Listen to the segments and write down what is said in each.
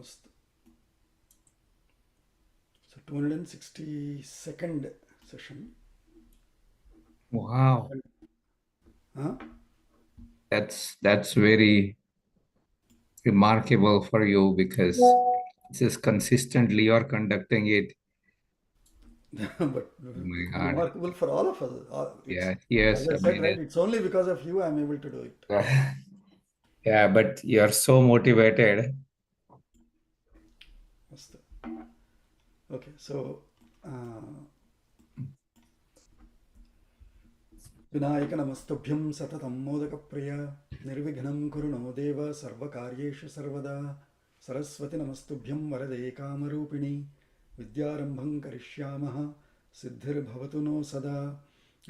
अस्तु. So 262nd session. Wow, Huh? that's very remarkable for you because this is consistently you're conducting it. But Oh my God. remarkable for all of us. It's, Yeah, as yes, I I said, mean right? it. It's only because of you I'm able to do it. Yeah, but you're so motivated. Astu. Okay, so Vinayak नमस्तुभ्यं सततं मोदकप्रिय निर्विघ्नं कुरु no देव सर्वकार्येषु सर्वदा सरस्वती नमस्तुभ्यं वरदे कामरूपिणि विद्यारम्भं करिष्यामः सिद्धिर्भवतु no सदा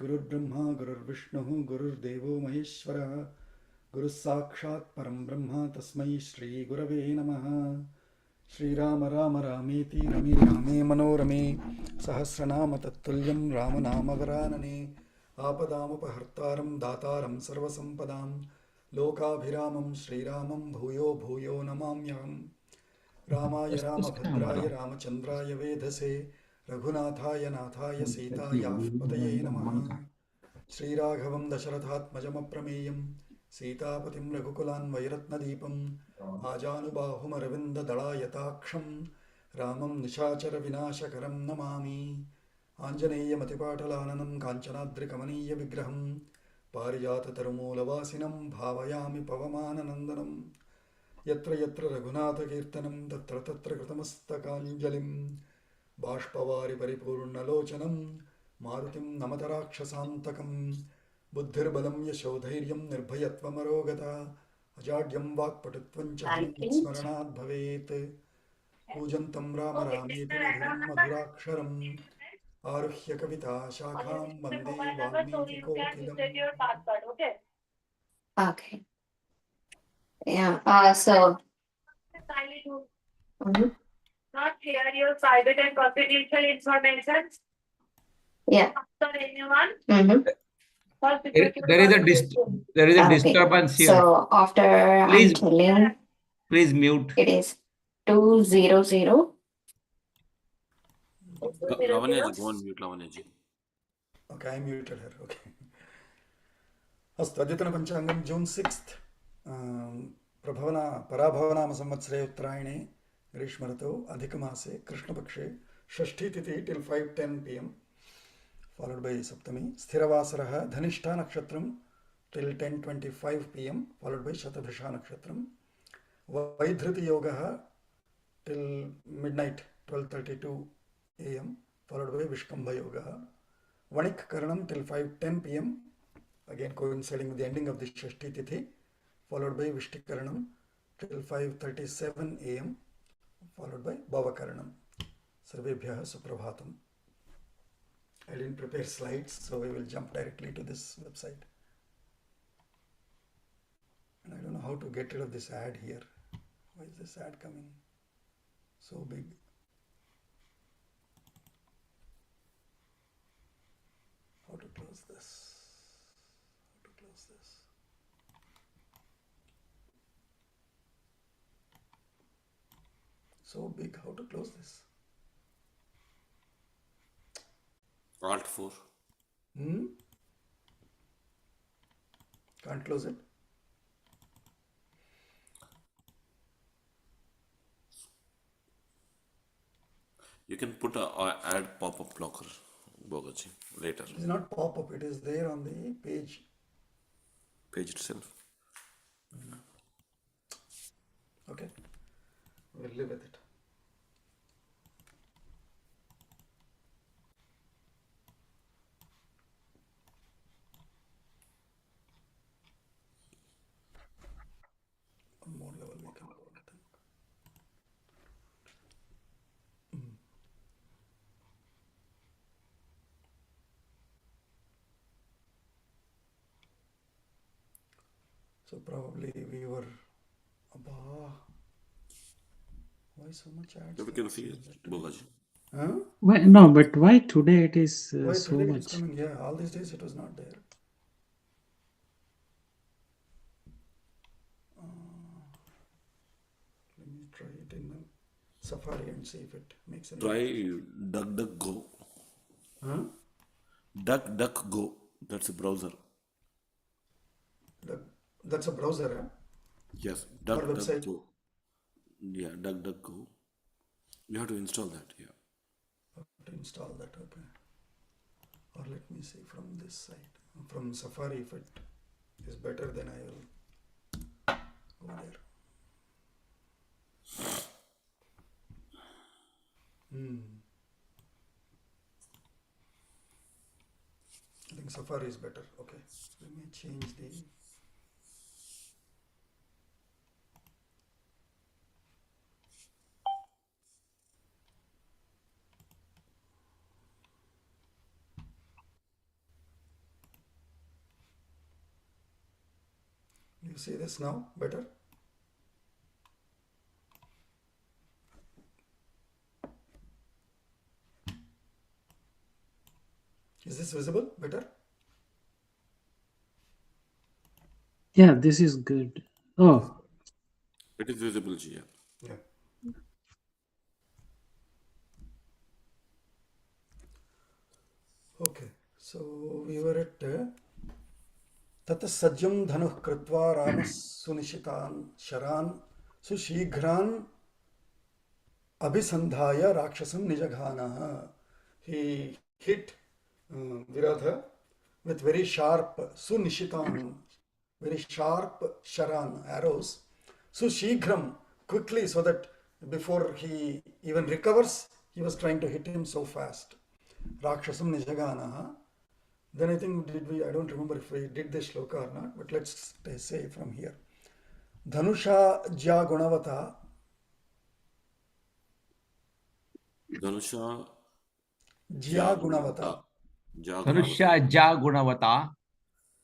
गुरुर्ब्रह्मा गुरुर्विष्णुः गुरुर्देवो महेश्वरः गुरुः साक्षात् परं ब्रह्म तस्मै श्रीगुरवे नमः. श्रीराम राम रामेति रमे रामे मनोरमे सहस्रनाम तत्तुल्यं रामनामवरानने आपदामुपहर्तारं दातारं सर्वसम्पदां लोकाभिरामं श्रीरामं भूयो भूयो नमाम्यहम्. रामाय रामभद्राय रामचन्द्राय वेधसे रघुनाथाय नाथाय सीतायाः पतये नमः. श्रीराघवं दशरथात्मजमप्रमेयं सीतापतिं रघुकुलान्वैरत्नदीपम् आजानुबाहुमरविन्ददलायताक्षं रामं निशाचरविनाशकरं नमामि. आञ्जनेयमतिपाटलाननं काञ्चनाद्रिकमनीयविग्रहं पारिजाततरुमूलवासिनं भावयामि पवमाननन्दनं. यत्र यत्र रघुनाथकीर्तनं तत्र तत्र कृतमस्तकाञ्जलिं बाष्पवारि परिपूर्णलोचनं मारुतिं नमत राक्षसान्तकं. बुद्धिर्बलं यशोधैर्यं निर्भयत्वमरोगता अजाड्यं वाक्पटुत्वं च हनुमत्स्मरणात् भवेत्. कूजन्तं राम रामेति मधुरं मधुराक्षरम् आरुह्य कविता शाखां वन्दे वाल्मीकिकोकिलम्. Okay. Yeah. So. Mhm. Not share your private and confidential information. Yeah. For anyone. There is a Okay. disturbance here. So after Please, I'm telling, please mute. it is 200. Lavanyaji, go on mute, Lavanyaji. Okay, I muted her. Okay. अस्तु. अद्यतनपञ्चाङ्गं June 6th पराभवनाम संवत्सरे उत्तरायणे ग्रीष्मऋतौ अधिकमासे कृष्णपक्षे षष्ठीतिथि till 5:10 PM followed by Saptami. स्थिरवासरः Dhanishtha नक्षत्रं till 10:25 PM followed by Shatabhisha नक्षत्रं. वैधृतियोगः till midnight 12:32 AM followed by विष्कम्भयोगः. वणिक् करणं till 5:10 PM again coinciding with the ending of the Shashti Tithi followed by Vishtikaranam till 5:37 AM followed by Bhavakaranam. Sarvebhyah Suprabhatam. I didn't prepare slides, so we will jump directly to this website. And I don't know how to get rid of this ad here. Why is this ad coming so big? How to close this? So big, how to close this? Alt 4. Can't close it. You can put a add pop-up blocker, Bogaji, later. It is not pop-up, it is there on the page. Page itself. Okay, we'll live with it. One more level we can go, I think. So probably we were why so much ads? Yeah, we can see it, Bogaji. Huh? Why, no, but why today it is Why so today much? it's coming? Yeah, all these days it was not there. Let me try it in Safari and see if it makes any Try difference. DuckDuckGo. Huh? DuckDuckGo. That's a browser. That's a browser, huh? Yes, Or website. DuckDuckGo. Yeah, DuckDuckGo. You have to install that. Yeah. To install that, okay. Or let me see from this side. From Safari, if it is better, then I will go there. I think Safari is better. Okay. Let me change the. You see this now better? Is this visible better? Yeah, this is good. Oh, It is visible here. Yeah. Okay. So we were at ततः सज्जं धनुः कृत्वा रामः सुनिशितान् शरान् सुशीघ्रान् अभिसन्धाय राक्षसं निजघानः. He hit Viratha with very sharp sunishitan, very sharp sharan, arrows. Sushighram, quickly, so that before he even recovers, he was trying to hit him so fast. Rakshasam nijaganaha. Then I think I don't remember if we did this shloka or not, but let's say from here. Dhanusha jya gunavata. Dhanusha Jya gunavata. Dhanusha ja gunavata.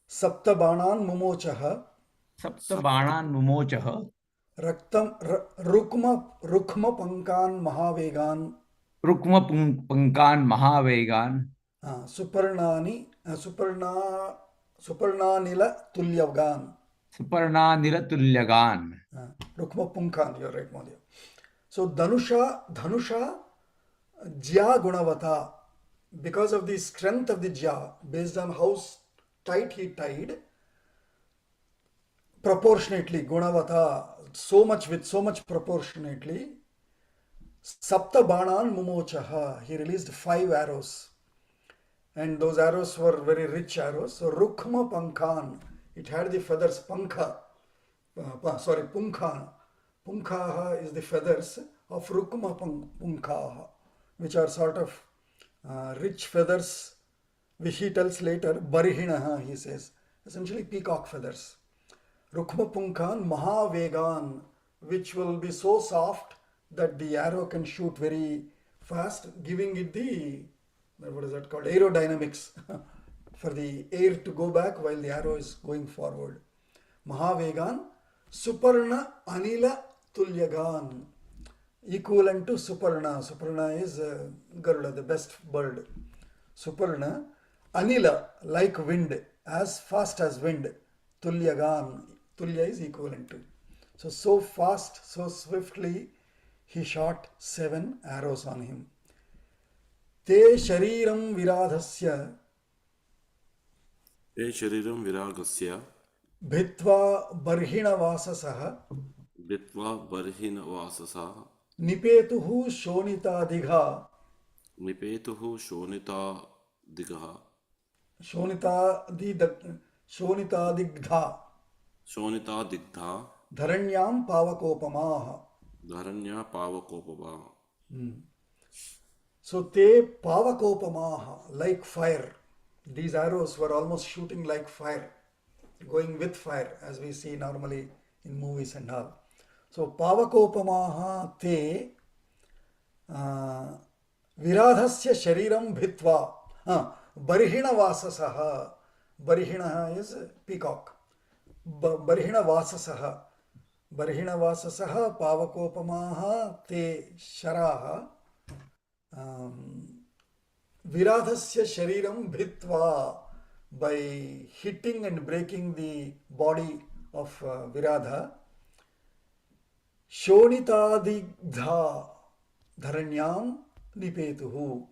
Sapta banan mumochaha. Sapta banan mumochaha. Raktam rukma pankan mahavegan. Rukma pankan mahavegan. Suparnani Suparnanila Tulyavgan. Suparna nilatulyagan. Rukma Punkan, you're right, Madhya. So Dhanusha Jya Gunavata, because of the strength of the Jya, based on how tight he tied, proportionately, Gunavata, so much proportionately, Sapta Banan Mumochaha, he released 5 arrows. And those arrows were very rich arrows. So Rukma Pankan, it had the feathers, Pankha, Punkha. Punkha is the feathers of Rukma Punkha, which are sort of rich feathers, which he tells later, Barihinaha, he says, essentially peacock feathers. Rukma Punkan Mahavegan, which will be so soft that the arrow can shoot very fast, giving it the, what is that called, aerodynamics, for the air to go back while the arrow is going forward. Mahavegan, Suparna Anila Tulyagan, equivalent to Suparna. Suparna is Garuda, the best bird. Suparna, Anila, like wind, as fast as wind. Tulyagan, Tulya is equivalent to. So fast, so swiftly, he shot 7 arrows on him. Te shariram viradhasya bhitva barhina vasasaha nipetuhu shonita digha shonita digdha dharanyam pavakopamaha. So te pavakopamaha, like fire. These arrows were almost shooting like fire, going with fire, as we see normally in movies and all. So pavakopamaha te viradhasya shariram bhitva barihina vasasaha. Barihina is peacock. Barihina vasasaha. Barihina vasasaha pavakopamaha te sharaha viradhasya shariram bhitva, by hitting and breaking the body of Viradha. Shonitadigdha dharanyam nipetuhu.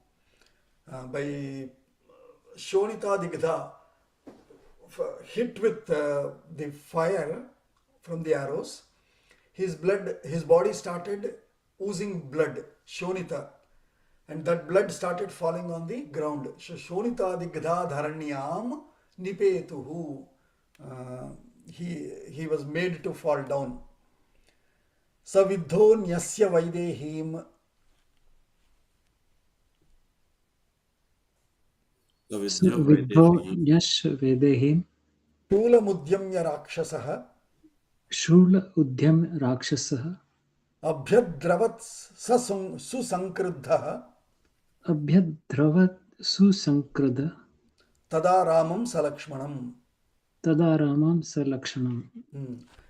By Shonitadigdha, hit with the fire from the arrows, his body started oozing blood, Shonita, and that blood started falling on the ground. So Shonitadigdha dharanyam nipetuhu. He was made to fall down. Savidho nyasya vaidehim. Savidya Vidho Vaidehi Yash Vedehim शूलमुद्यम्य राक्षसः Shula Udhyam Rakshasah अभ्यद्रवत् सुसंक्रुद्धः Abhyadravat Susankrada तदा रामं सलक्ष्मणम्. Tadaramam Salakshanam.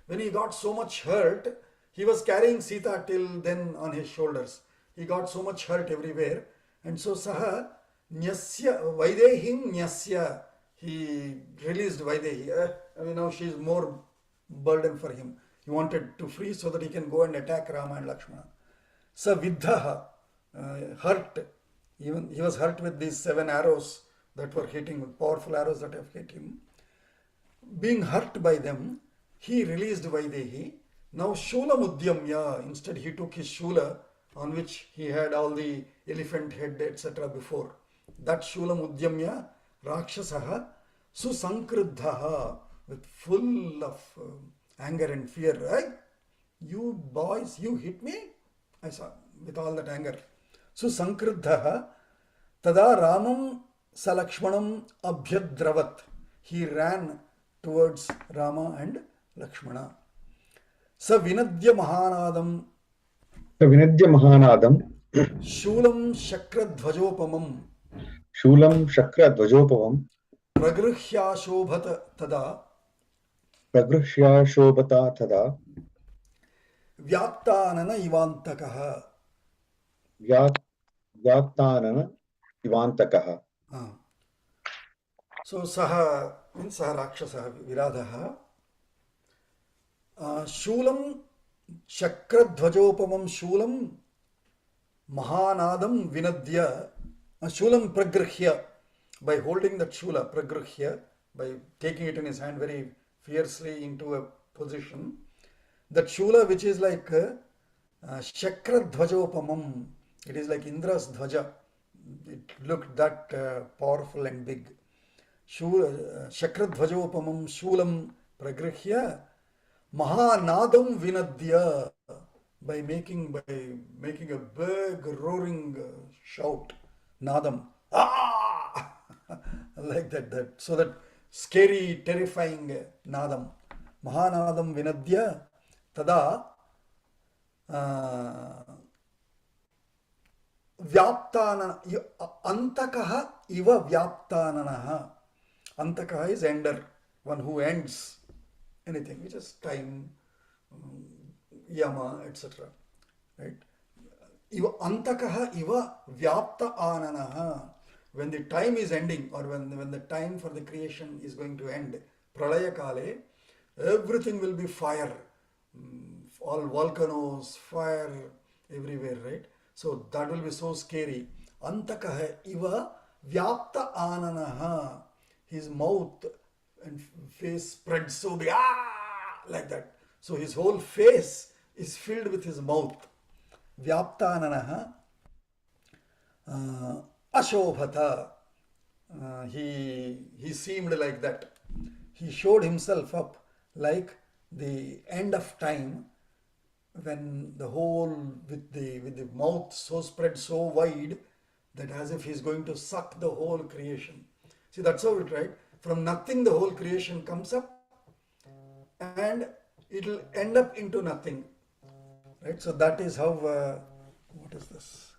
When he got so much hurt, he was carrying Sita till then on his shoulders. He got so much hurt everywhere, and so Saha Nyasya Vaidehim Nyasya, he released Vaidehi. Now she is more burden for him. He wanted to free so that he can go and attack Rama and Lakshmana. Sa Vidhaha, hurt. Even he was hurt with these 7 arrows that were hitting, powerful arrows that have hit him. Being hurt by them, he released Vaidehi. Now Shula Mudyamya, instead he took his Shula on which he had all the elephant head, etc. before. That Shula Mudyamya, Rakshasaha, Susankruddhaha, with full of anger and fear. Right? You boys, you hit me? I saw, with all that anger. Susankruddhaha, Tada Ramam Salakshmanam Abhyadravat. He ran towards Rama and Lakshmana. Sa Vinadya Mahanadam विनद्य महानादं Shulam Shakradhvajopamam शूलं शक्रध्वजोपमं Pragruhya Shobhata Tada प्रगृह्याशोभता तदा Vyaptanana Ivantakaha. व्यात्तानन इवान्तकः. So Saha means Saha Rakshasa Viradaha. Shulam Shakradhvajopamam Shulam Mahanadam Vinadya. Shulam Pragruhya. By holding that Shula, Pragruhya, by taking it in his hand very fiercely into a position. That Shula, which is like Shakradhvajopamam, it is like Indra's Dhvaja. It looked that powerful and big. Shakradhvajopamam Shulam Pragruhya Mahanadam Vinadya, by making a big roaring shout, Nadam. Ah! Like that. So that scary, terrifying Nadam. Mahanadam Vinadya Tada Vyaptanana Antakaha Iva Vyaptananaha. Antakaha is ender, one who ends anything, which is time, yama, etc. Right? Iva Antakaha Iva Vyapta Ananaha. When the time is ending, or when the time for the creation is going to end, Pralaya Kale, everything will be fire. All volcanoes, fire everywhere, right? So that will be so scary. Antakaha Iva Vyapta Ananaha. His mouth and face spread so big, like that. So his whole face is filled with his mouth. Vyaptananaha Ashobhata. He seemed like that. He showed himself up like the end of time, when the whole with the mouth so spread so wide that as if he's going to suck the whole creation. See, that's how it, right? From nothing the whole creation comes up and it'll end up into nothing, right? So that is how what is this?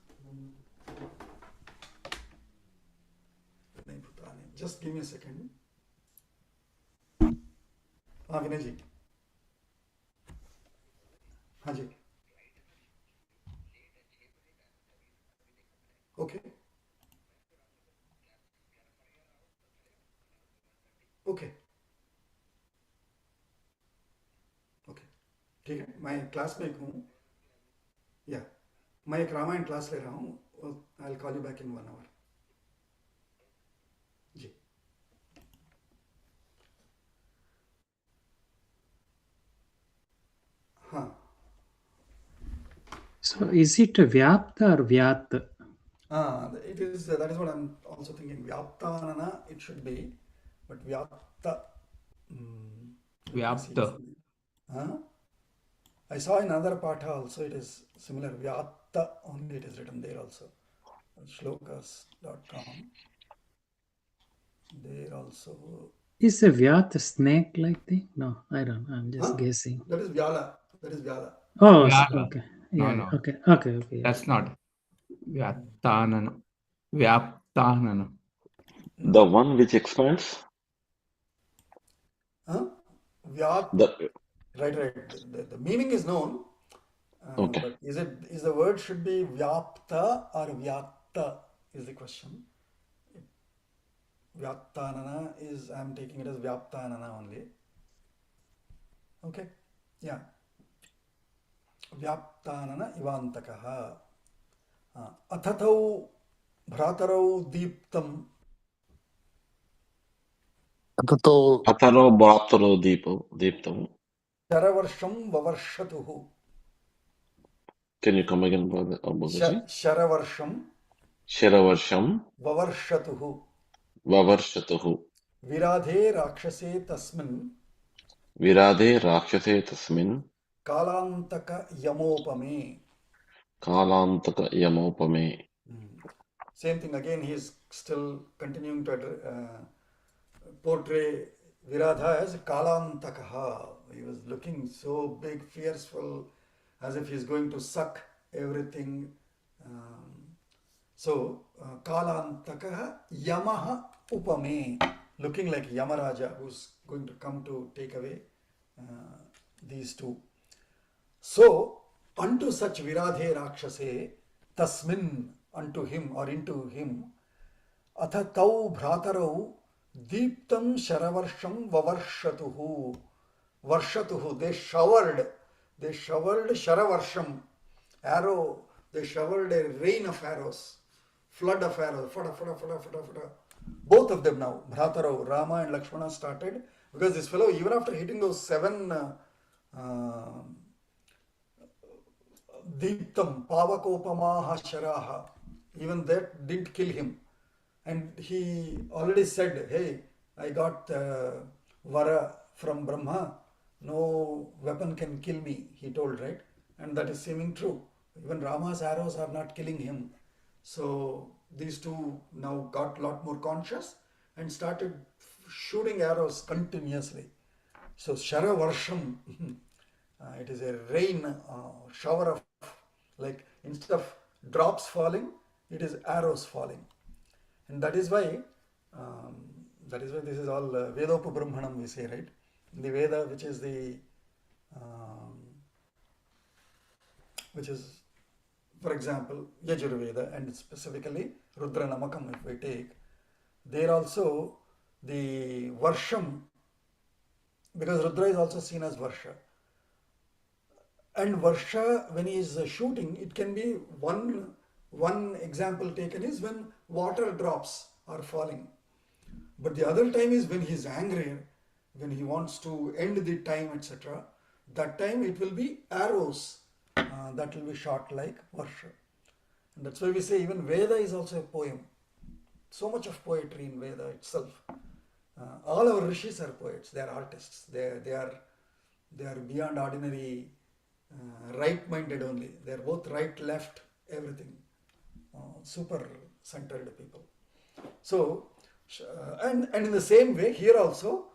Just give me a second. Vinay ji. हाँ जी. Okay. Okay. Okay. ठीक है, मैं class में हूँ, या मैं एक Ramayan class ले रहा हूँ, I will call you back in 1 hour. जी, हाँ, So is it Vyapta or Vyat? it is, that is what I'm also thinking. Vyaptanana it should be, but Vyatta. Let me see. Vyapta. Huh? I saw in another patha also it is similar. Vyatta only it is written there also. Shlokas.com. There also. Is a Vyat a snake-like thing? No, I don't know. I'm just guessing. That is Vyala. That is Vyala. Oh, Vyala. okay. No, Yeah, no. okay. Yeah. That's not Vyattanana. Vyaptanana. The one which expands. Vyat. Right. The meaning is known. Okay. But is the word should be Vyapta or Vyatta is the question. Vyattanana is, I am taking it as Vyaptanana only. Okay. Yeah. Vyaptanana Ivantakaha. Athathau Bhratarau Deeptam. Atato Pataro Bharataro Deeptam. Sharavarsham Vavarshatuhu. Can you come again, brother? Sharavarsham Shiravarsham Vavarshatuhu. Vavarshatuhu. Viradhe Rakshase Tasmin Virade Rakshase Tasmin Kalantaka Yamopame. Kalantaka Yamopame. Same thing again, he is still continuing to portray Viradha as Kalantakaha. He was looking so big, fierceful, as if he is going to suck everything. Kalantakaha Yamaha Upame, looking like Yamaraja who's going to come to take away these two. So, unto such Viradhe Rakshase, Tasmin, unto him or into him, Atha tau bhratarau deeptam sharavarsham vavarshatuhu. Varshatuhu, they showered sharavarsham, arrow, they showered a rain of arrows, flood of arrows, fada. Both of them now, Bhratarau, Rama and Lakshmana started, because this fellow, even after hitting those 7 Deeptam, Pavakopamaha Sharaha, even that didn't kill him. And he already said, hey, I got Vara from Brahma, no weapon can kill me, he told, right? And that is seeming true. Even Rama's arrows are not killing him. So these two now got a lot more conscious and started shooting arrows continuously. So Sharavarsham, it is a rain, shower of, like instead of drops falling, it is arrows falling. And that is why this is all Vedopa Brahmanam we say, right? The Veda, which is for example, Yajurveda, and specifically Rudra Namakam if we take, there also the Varsham, because Rudra is also seen as Varsha. And Varsha, when he is shooting, it can be one example taken is when water drops are falling. But the other time is when he is angry, when he wants to end the time, etc. That time it will be arrows that will be shot like Varsha. And that's why we say even Veda is also a poem. So much of poetry in Veda itself. All our rishis are poets, they are artists, they are beyond ordinary right-minded only. They are both right, left, everything. Super centered people. So, and in the same way, here also,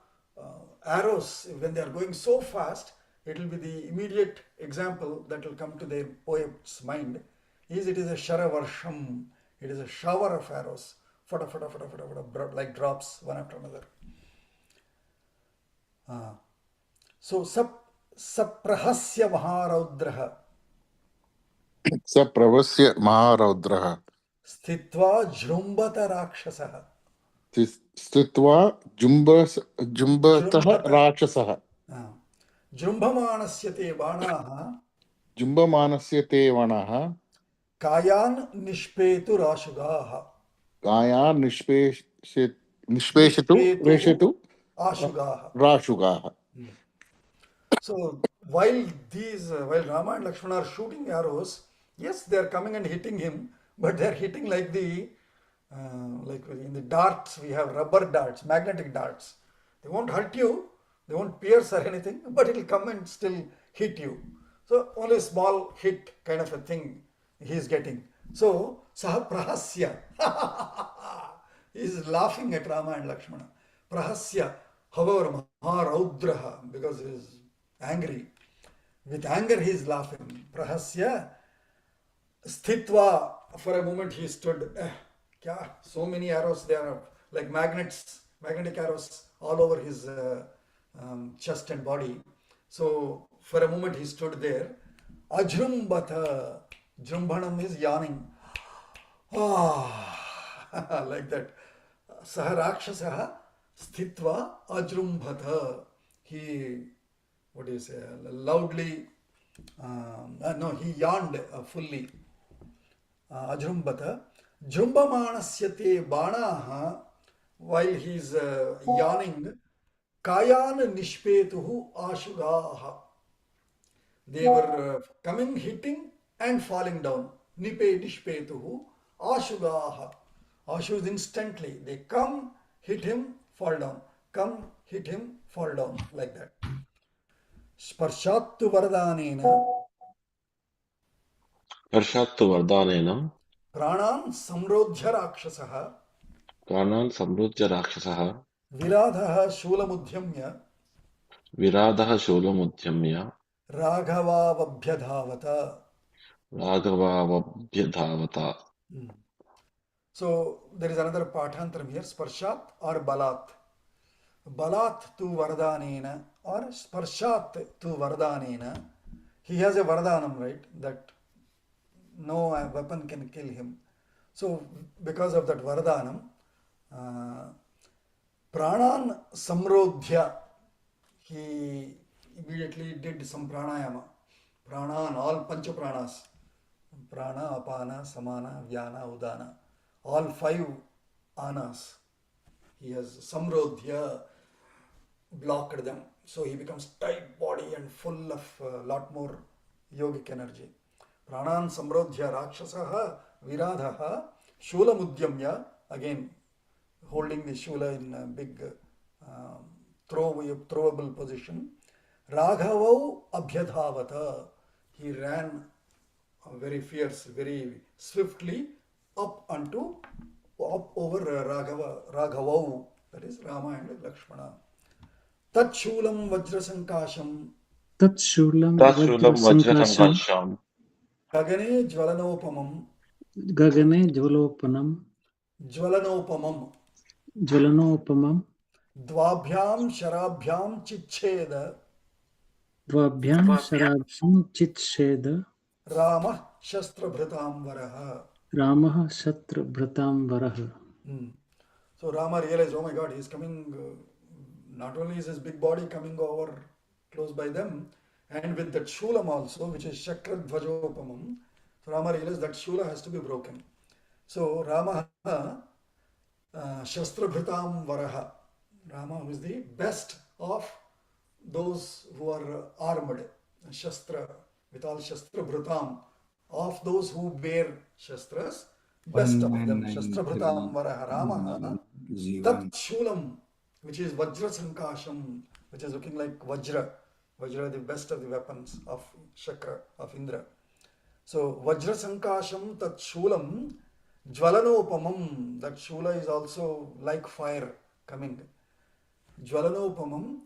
arrows, when they are going so fast, it will be the immediate example that will come to their poet's mind, is it is a sharavarsham, it is a shower of arrows, like drops one after another. So, Saprahasya Maharaudra Sapravasya Maharaudraha Sthitva Jrumbata Rakshasaha. Stitva Jumbataha Rakshasaha. जृम्भमाणस्य ते बाणाः जुम्बमानस्य ते वणः कायान् निष्पेतुराशुगाः कायान् निष्पेषतु निष्पेतुः वेषतु आशुगाः. राशुगाः. So while while Rama and Lakshmana are shooting arrows, yes, they are coming and hitting him, but they are hitting like like in the darts we have rubber darts, magnetic darts. They won't hurt you, they won't pierce or anything, but it will come and still hit you. So only a small hit kind of a thing he is getting. So Saha Prahasya. He is laughing at Rama and Lakshmana. Prahasya, however, Maharaudraha, because he is angry. With anger he is laughing. Prahasya, Sthitva, for a moment he stood. Kya? So many arrows there are like magnets, magnetic arrows all over his chest and body. So for a moment he stood there. Ajrumbata, Jrumbhanam is yawning. Ah, like that. Saha Rakshasah Sthitva Ajrumbhatha. He, what do you say, loudly, no, he yawned fully. Ajrumbhatha. Jrumbamanasya te banaha, while he is yawning, Kayan Nishpetuhu Ashugaha. They were coming, hitting and falling down. Nipe nishpetuhu ashugaha. Ashu is instantly. They come, hit him, fall down. Come, hit him, fall down. Like that. Sparshattu varadanena Harshattu Vardhanenam pranan samrodhya rakshasaha Pranan Samrudhya Rakshasah viradhaha shulamudhyamya Viradaha Sholamudhyamya raghavavabhyadhavata. Raghavavabhyadhavata. So there is another pathantaram here. Sparshat or balat. Balat tu Vardhanena or Sparshat tu Vardhanena. He has a Vardhanam, right? That no weapon can kill him. So, because of that Vardhanam, Pranan Samrodhya, he immediately did some pranayama. Pranan, all Pancha Pranas. Prana, Apana, Samana, Vyana, Udana. All 5 anas. He has Samrodhya, blocked them. So he becomes tight body and full of lot more yogic energy. Pranan samrodhya rakshasaha viradhaha shulamudhyamya, again holding the shula in a big throwable position. Raghavau abhyadhavata, he ran very fierce, very swiftly up over Raghavau, that is Rama and Lakshmana. Tatshulam Vajrasankasham Tatshulam Tashulam Vajra Vajrasankasham Sankasham Gagane Jwalanopamam Gagane Jvalopanam Jvalanopamam Dvabhyam Sharabhyam Chicheda Dvabhyam Sharabhyam Chitsheda Rama Shastrabhritam Varaha. Ramah Shatra Bhratam Varaha. So Rama realized, oh my God, he's coming. Not only is his big body coming over close by them, and with that shulam also, which is Shakra Dhvajopamam. So Rama realized that shula has to be broken. So Rama Shastrabhritam Varaha. Rama, who is the best of those who are armed, Shastra, with all Shastra Bhritam, of those who bear Shastras, best of them, Shastra Bhritam Varaha Rama, Tat Shulam, which is Vajra Sankasham, which is looking like Vajra. Vajra, the best of the weapons of Shakra, of Indra. So Vajra Sankasham Tat Shulam Jvalanopamam, that Shula is also like fire coming. Jvalanopamam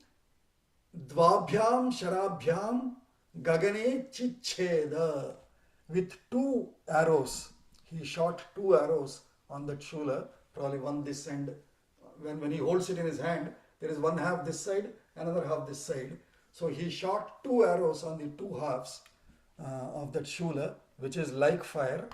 Dvabhyam Sharabhyam Gagane Chicheda, with 2 arrows. He shot 2 arrows on that Shula, probably one this end. When he holds it in his hand, there is one half this side, another half this side. So he shot 2 arrows on the 2 halves of that Shula, which is like fire,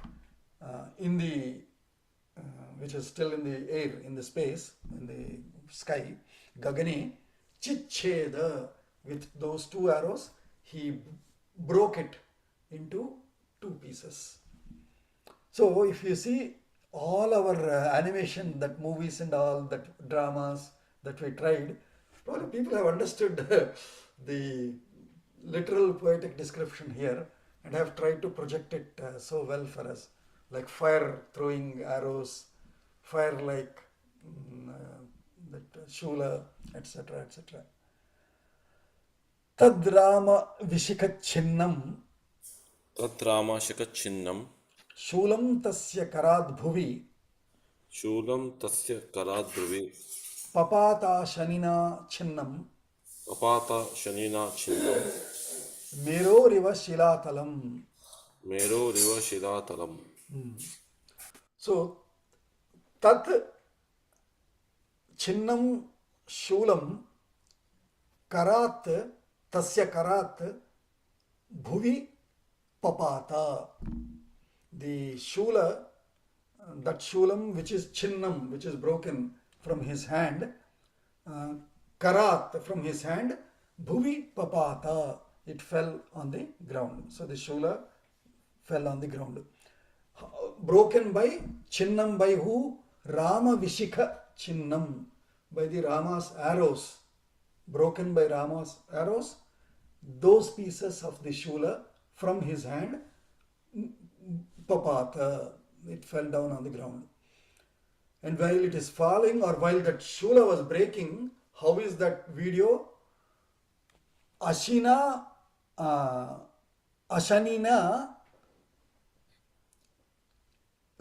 which is still in the air, in the space, in the sky. Gagane Chicheda, with those two arrows, he broke it into two pieces. So if you see all our animation, that movies and all that dramas that we tried, probably people have understood the literal poetic description here and have tried to project it so well for us, like fire throwing arrows, fire like that shula, etc., etc. Tad Rama Vishikachinnam तद्रामाशकच्छिन्नं Shulam Tasya Karad Bhuvi शूलं तस्य कराद्रुवे Papata Shanina Chinnam पपाता शनिना छिन्नं Meroriva Shilatalam. मेरोरिव शिलातलम्. So, Tat Chinnam Shulam Karat Tasya Karat Bhuvi Papata. The Shula, that Shulam which is Chinnam, which is broken from his hand, Karat from his hand, Bhuvi Papata. It fell on the ground. So the Shula fell on the ground. Broken by Chinnam, by who? Rama Vishika Chinnam, by the Rama's arrows. Broken by Rama's arrows, those pieces of the Shula from his hand, Papata, it fell down on the ground. And while it is falling, or while that Shula was breaking, how is that video? Ashina, Ashanina,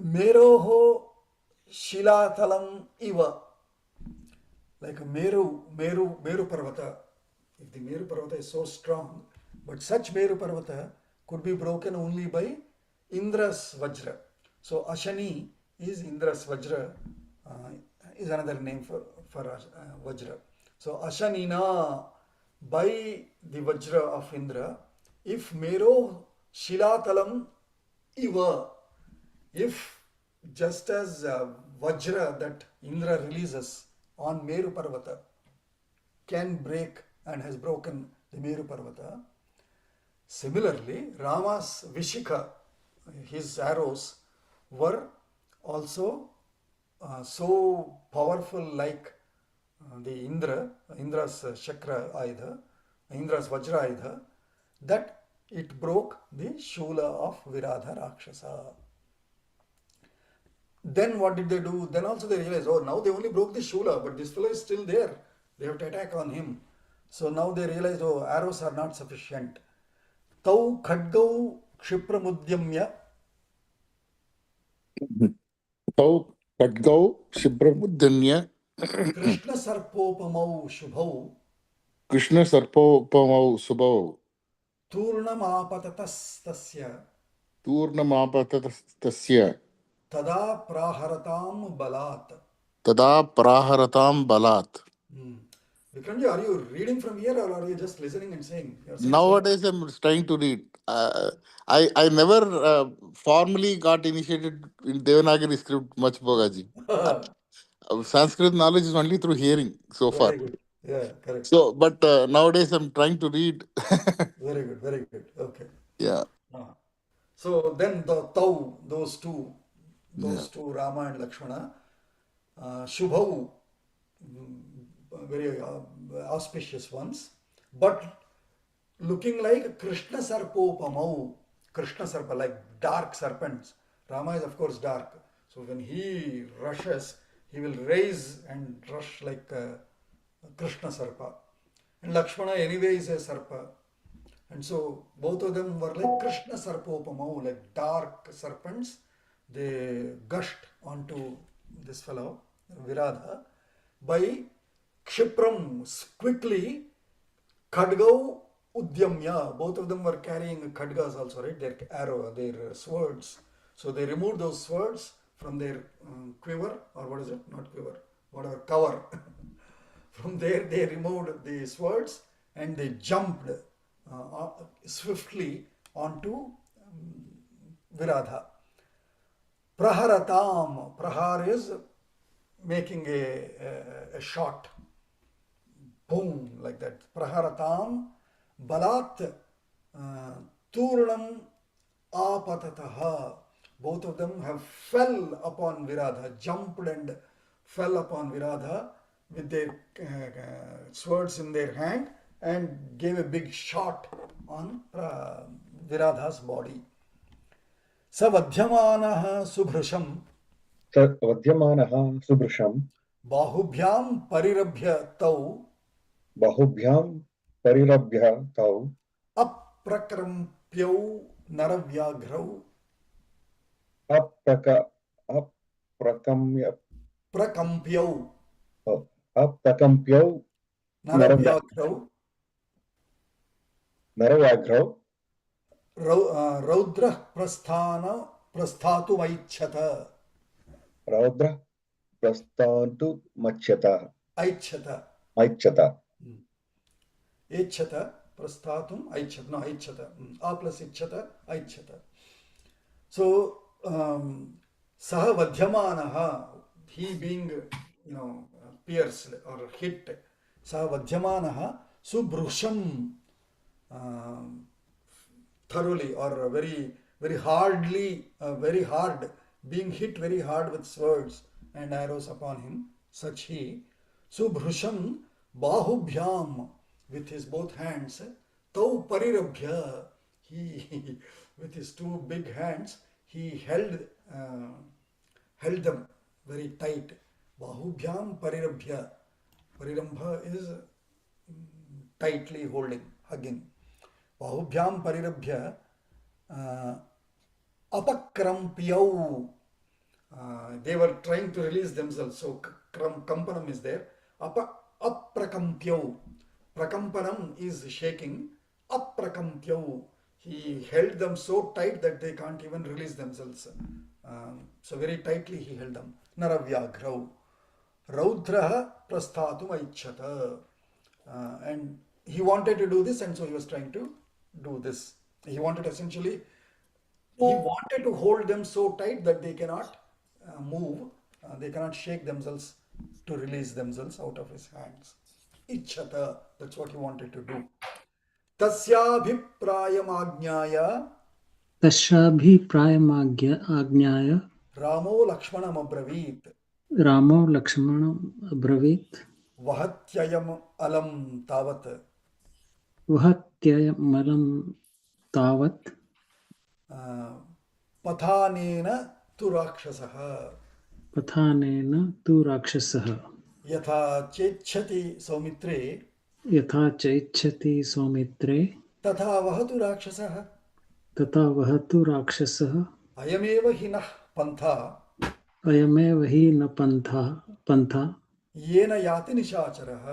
Meroho Shilatalam Iva. Like a Meru Parvata. If the Meru Parvata is so strong, but such Meru Parvata could be broken only by Indra's Vajra. So Ashani is Indra's Vajra, is another name for Vajra. So Ashanina, by the Vajra of Indra, if Mero Shilatalam Iva, if just as Vajra that Indra releases on Meru Parvata can break and has broken the Meru Parvata, similarly Rama's Vishika, his arrows, were also so powerful like the Indra's Chakra Aidha, Indra's Vajra Aidha, that it broke the Shula of Viradha Rakshasa. Then what did they do? Then also they realized, oh, now they only broke the Shula, but this fellow is still there. They have to attack on him. So now they realized, oh, arrows are not sufficient. Tau Khadgau Kshipramudyamya तौ खड्गौ शिब्रमुद्यन्य Krishna Sarpopamau Shubhau कृष्णसर्पोपमौ शुभौ Turnamapatastasya तूर्णमापतस्तस्य Tada Praharatam Balat. तदा प्राहरतां बलात्. Vikramji, are you reading from here or are you just listening and saying? You're saying Nowadays, I'm trying to read. I never formally got initiated in Devanagari script much, Bhogaji. Sanskrit knowledge is only through hearing so far. Very good. Yeah, correct. So, but nowadays I'm trying to read. Very good, very good. Okay. Yeah. So then the Tau, those two, Yeah. Rama and Lakshmana, Shubhau, very auspicious ones, but looking like Krishna Sarpopamau, Krishna Sarpa, like dark serpents. Rama is of course dark. So when he rushes, he will raise and rush like Krishna Sarpa. And Lakshmana anyway is a Sarpa. And so both of them were like Krishna Sarpopamau, like dark serpents. They gushed onto this fellow, Viradha, by Kshipram, quickly, Khadgau Udyamya. Both of them were carrying khadgas also, right? Their arrow, their swords. So they removed those swords from their quiver, or what is it? Not quiver, whatever, cover. From there they removed the swords and they jumped swiftly onto Viradha. Praharatam. Prahar is making a shot. boom, like that. Praharatam balat turnam apatataha. Both of them have fell upon Viradha, jumped and fell upon Viradha with their swords in their hand and gave a big shot on Viradha's body. Savadhyamanaha subhrusham स वध्यमानः सुभृशं bahubhyam parirabhya tau बाहुभ्यां परिरभ्य तौ aprakrampyau naravyagrau अप्रक अप्रकम्य prakampyau अप्रकम्प्यौ naravyagrau नरव्याघ्रौ रौद्रः प्रस्थातुमैच्छत रौद्रः प्रस्तान्तु मच्छत ऐच्छत ऐच्छत ऐच्छत प्रस्थातुम ऐच्छत no ऐच्छत a plus इच्छत ऐच्छत. So सः वध्यमानः, he being pierced or hit, सः वध्यमानः सुभृशं thoroughly or very hardly, very hard, being hit very hard with swords and arrows upon him, such he subhrusham bahubhyam, with his both hands, tau parirabhya, he with his two big hands he held them very tight. Bahubhyam parirabhya, parirambha is tightly holding, hugging. Bahubhyam parirabhya apakrampyau, they were trying to release themselves, so kampanam is there. Aprakampyau, prakampanam is shaking. Aprakampyau, he held them so tight that they can't even release themselves. So very tightly he held them. Naravyagrau raudraha prasthatum aichata, and he wanted to do this, and so he was trying to do this. He wanted essentially, he wanted to hold them so tight that they cannot move, they cannot shake themselves to release themselves out of his hands. Ichchata, that's what he wanted to do. Tasyabhiprayamagnyaya तस्याभिप्रायमाज्ञाय Ramo Lakshmanam abravit रामो लक्ष्मणम् अब्रवीत् Vahatyayam alam tavat वहत्ययमलं तावत् pathanena tu rakshasaha पथानेन तु राक्षसः yatha chechati saumitre यथा चैच्छति सौमित्रे तथा वहतु राक्षसः तथा वहतु राक्षसः अयमेव हिनः पन्था अयमेव हि न पन्था येन याति निशाचरः.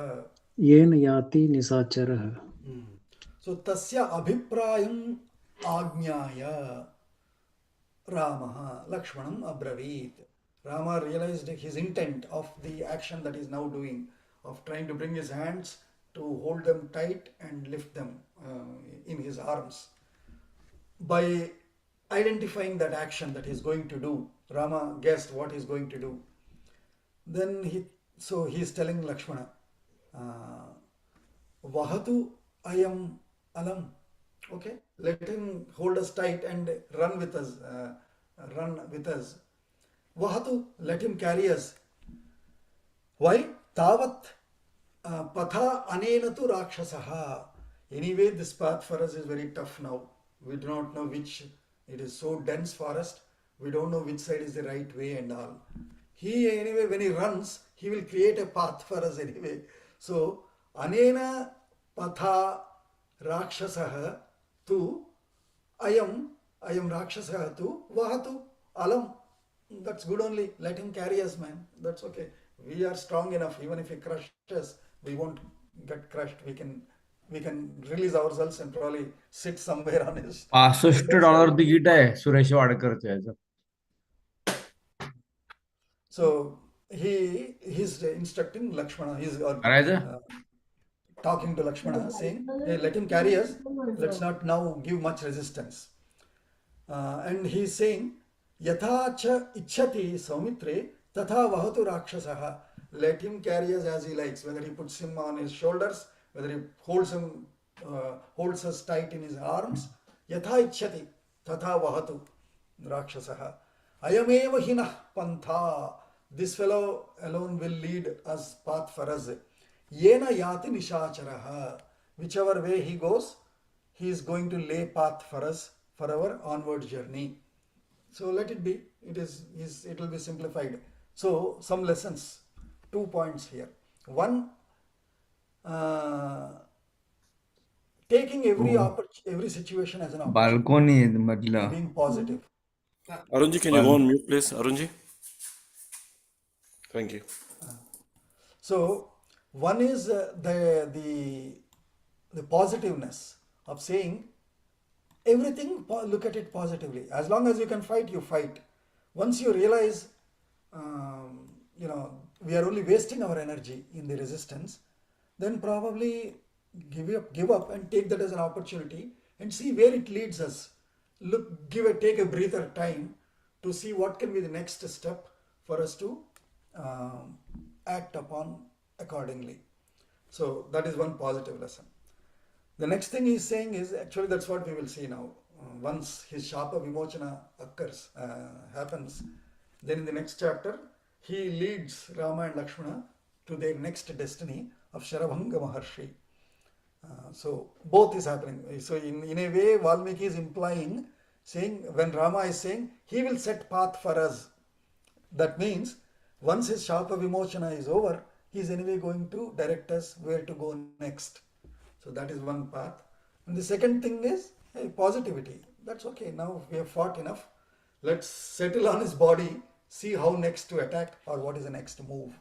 येन याति निशाचरः. So tasya abhiprayam agnyaya Ramaha Lakshmanam abravit. Rama realized his intent of the action that he is now doing, of trying to bring his hands to hold them tight and lift them in his arms. By identifying that action that he is going to do, Rama guessed what he is going to do. Then he is telling Lakshmana, Vahatu ayam alam. Okay, let him hold us tight and run with us. Vahatu, let him carry us. Why? Tavat patha anena tu rakshasaha. Anyway, this path for us is very tough now. We do not know which, it is so dense forest, we don't know which side is the right way and all. He anyway, when he runs, he will create a path for us anyway. So, anena patha rakshasaha tu ayam rakshasaha tu vahatu alam. That's good only. Let him carry us, man. That's okay. We are strong enough. Even if he crushes us, we won't get crushed. We can release ourselves and probably sit somewhere on his. $65 ticket आहे सुरेश वाडकरचं याचं. So he's instructing Lakshmana. He's talking to Lakshmana, saying, "Hey, let him carry us. Let's not now give much resistance." And he's saying, "Yatha cha ichchati saumitre tatha vahatu rakshasaha." let him carry us as he likes, whether he puts him on his shoulders, whether he holds us tight in his arms. Yatha ichyati tatha vahatu rakshasaha. Ayameva hinah pantha. This fellow alone will lead us path for us. Yena yati nishacharaha. Whichever way he goes, he is going to lay path for us for our onward journey. So let it be. It will be simplified. So some lessons, 2 points here. One, taking every situation as an opportunity, balcony मतलब being positive. Arunji, can you go on mute, please? Arunji? Thank you. So one is the positiveness of saying everything, look at it positively. As long as you can fight, you fight. Once you realize, we are only wasting our energy in the resistance, then probably give up and take that as an opportunity and see where it leads us. Take a breather time to see what can be the next step for us to act upon accordingly. So that is one positive lesson. The next thing he's saying is, actually that's what we will see now. Once his Shapa Vimochana happens, then in the next chapter, he leads Rama and Lakshmana to their next destiny of Sharabhanga Maharshi. So both is happening. So in a way, Valmiki is implying, saying, when Rama is saying, he will set path for us. That means, once his Shapa Vimochana is over, he is anyway going to direct us where to go next. So that is one path. And the second thing is positivity. That's okay. Now we have fought enough. Let's settle on his body, see how next to attack or what is the next move.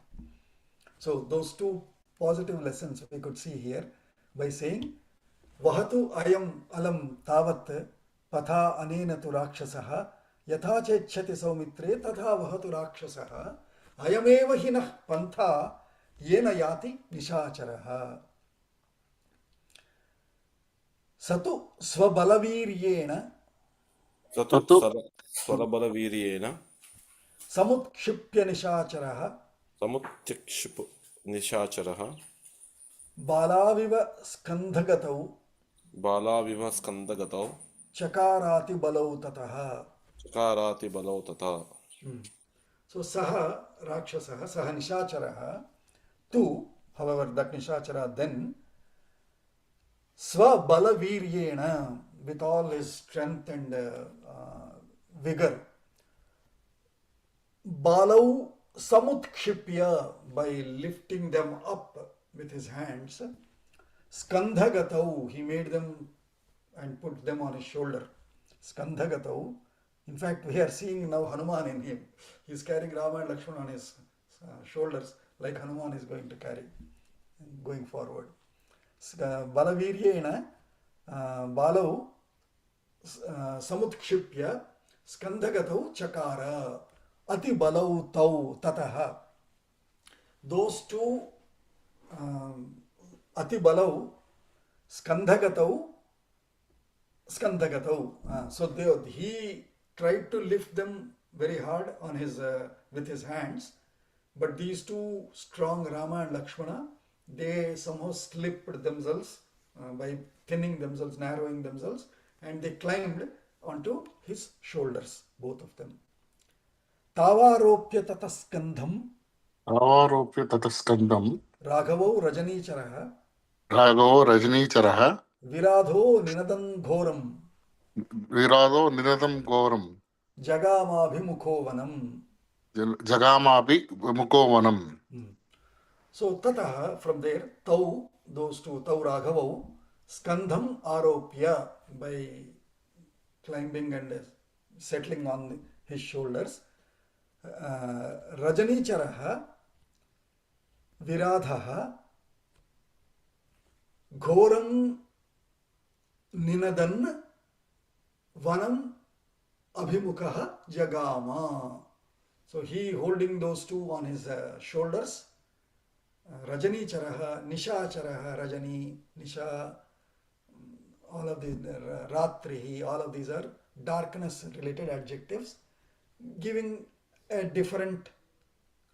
So those two positive lessons we could see here by saying, Vahatu ayam alam tavat patha anena tu rakshasaha yatha chechati saumitre tatha vahatu rakshasaha ayameva hinah pantha yena yati nishacharaha. Satu swabalaviryena Swalabalaviryena samutshipya nishacharaha Samutyakshipu Nishacharaha balaviva skandhagatau Balaviva Skandagatau chakarati balau tataha. Chakarati Balau Tata. So saha rakshasaha, saha nishacharaha, tu, however, that nishachara then swabalaviryena, with all his strength and vigor, balau samutkhipya, by lifting them up with his hands, skandhagatau, he made them and put them on his shoulder. Skandhagatau. In fact, we are seeing now Hanuman in him. He is carrying Rama and Lakshmana on his shoulders, like Hanuman is going to carry going forward. Balaviryena balau samutkhipya skandhagatau chakara ati balau tau tataha. Those two ati balau skandhagatau. So he tried to lift them very hard on his with his hands, but these two strong Rama and Lakshmana, they somehow slipped themselves by thinning themselves, narrowing themselves, and they climbed onto his shoulders, both of them. Tavaropya tataskandham Aropya tataskandam Raghavau Rajanicharaha Ragho Rajnicharaha Viradho Ninadan Ghoram Virado Nidadam Goram Jagamabhimukho Jagamapi Mukovanam. So tataha, from there, tau, those two, tau Raghavau, skandham aropya, by climbing and settling on his shoulders, Rajanicharaha, Viradhaha, Ghoram Ninadan Vanam Abhimukaha Jagama. So he holding those two on his shoulders, Rajanicharaha, Nishacharaha, Rajani, Nisha, all of these, Ratrihi, all of these are darkness related adjectives, giving a different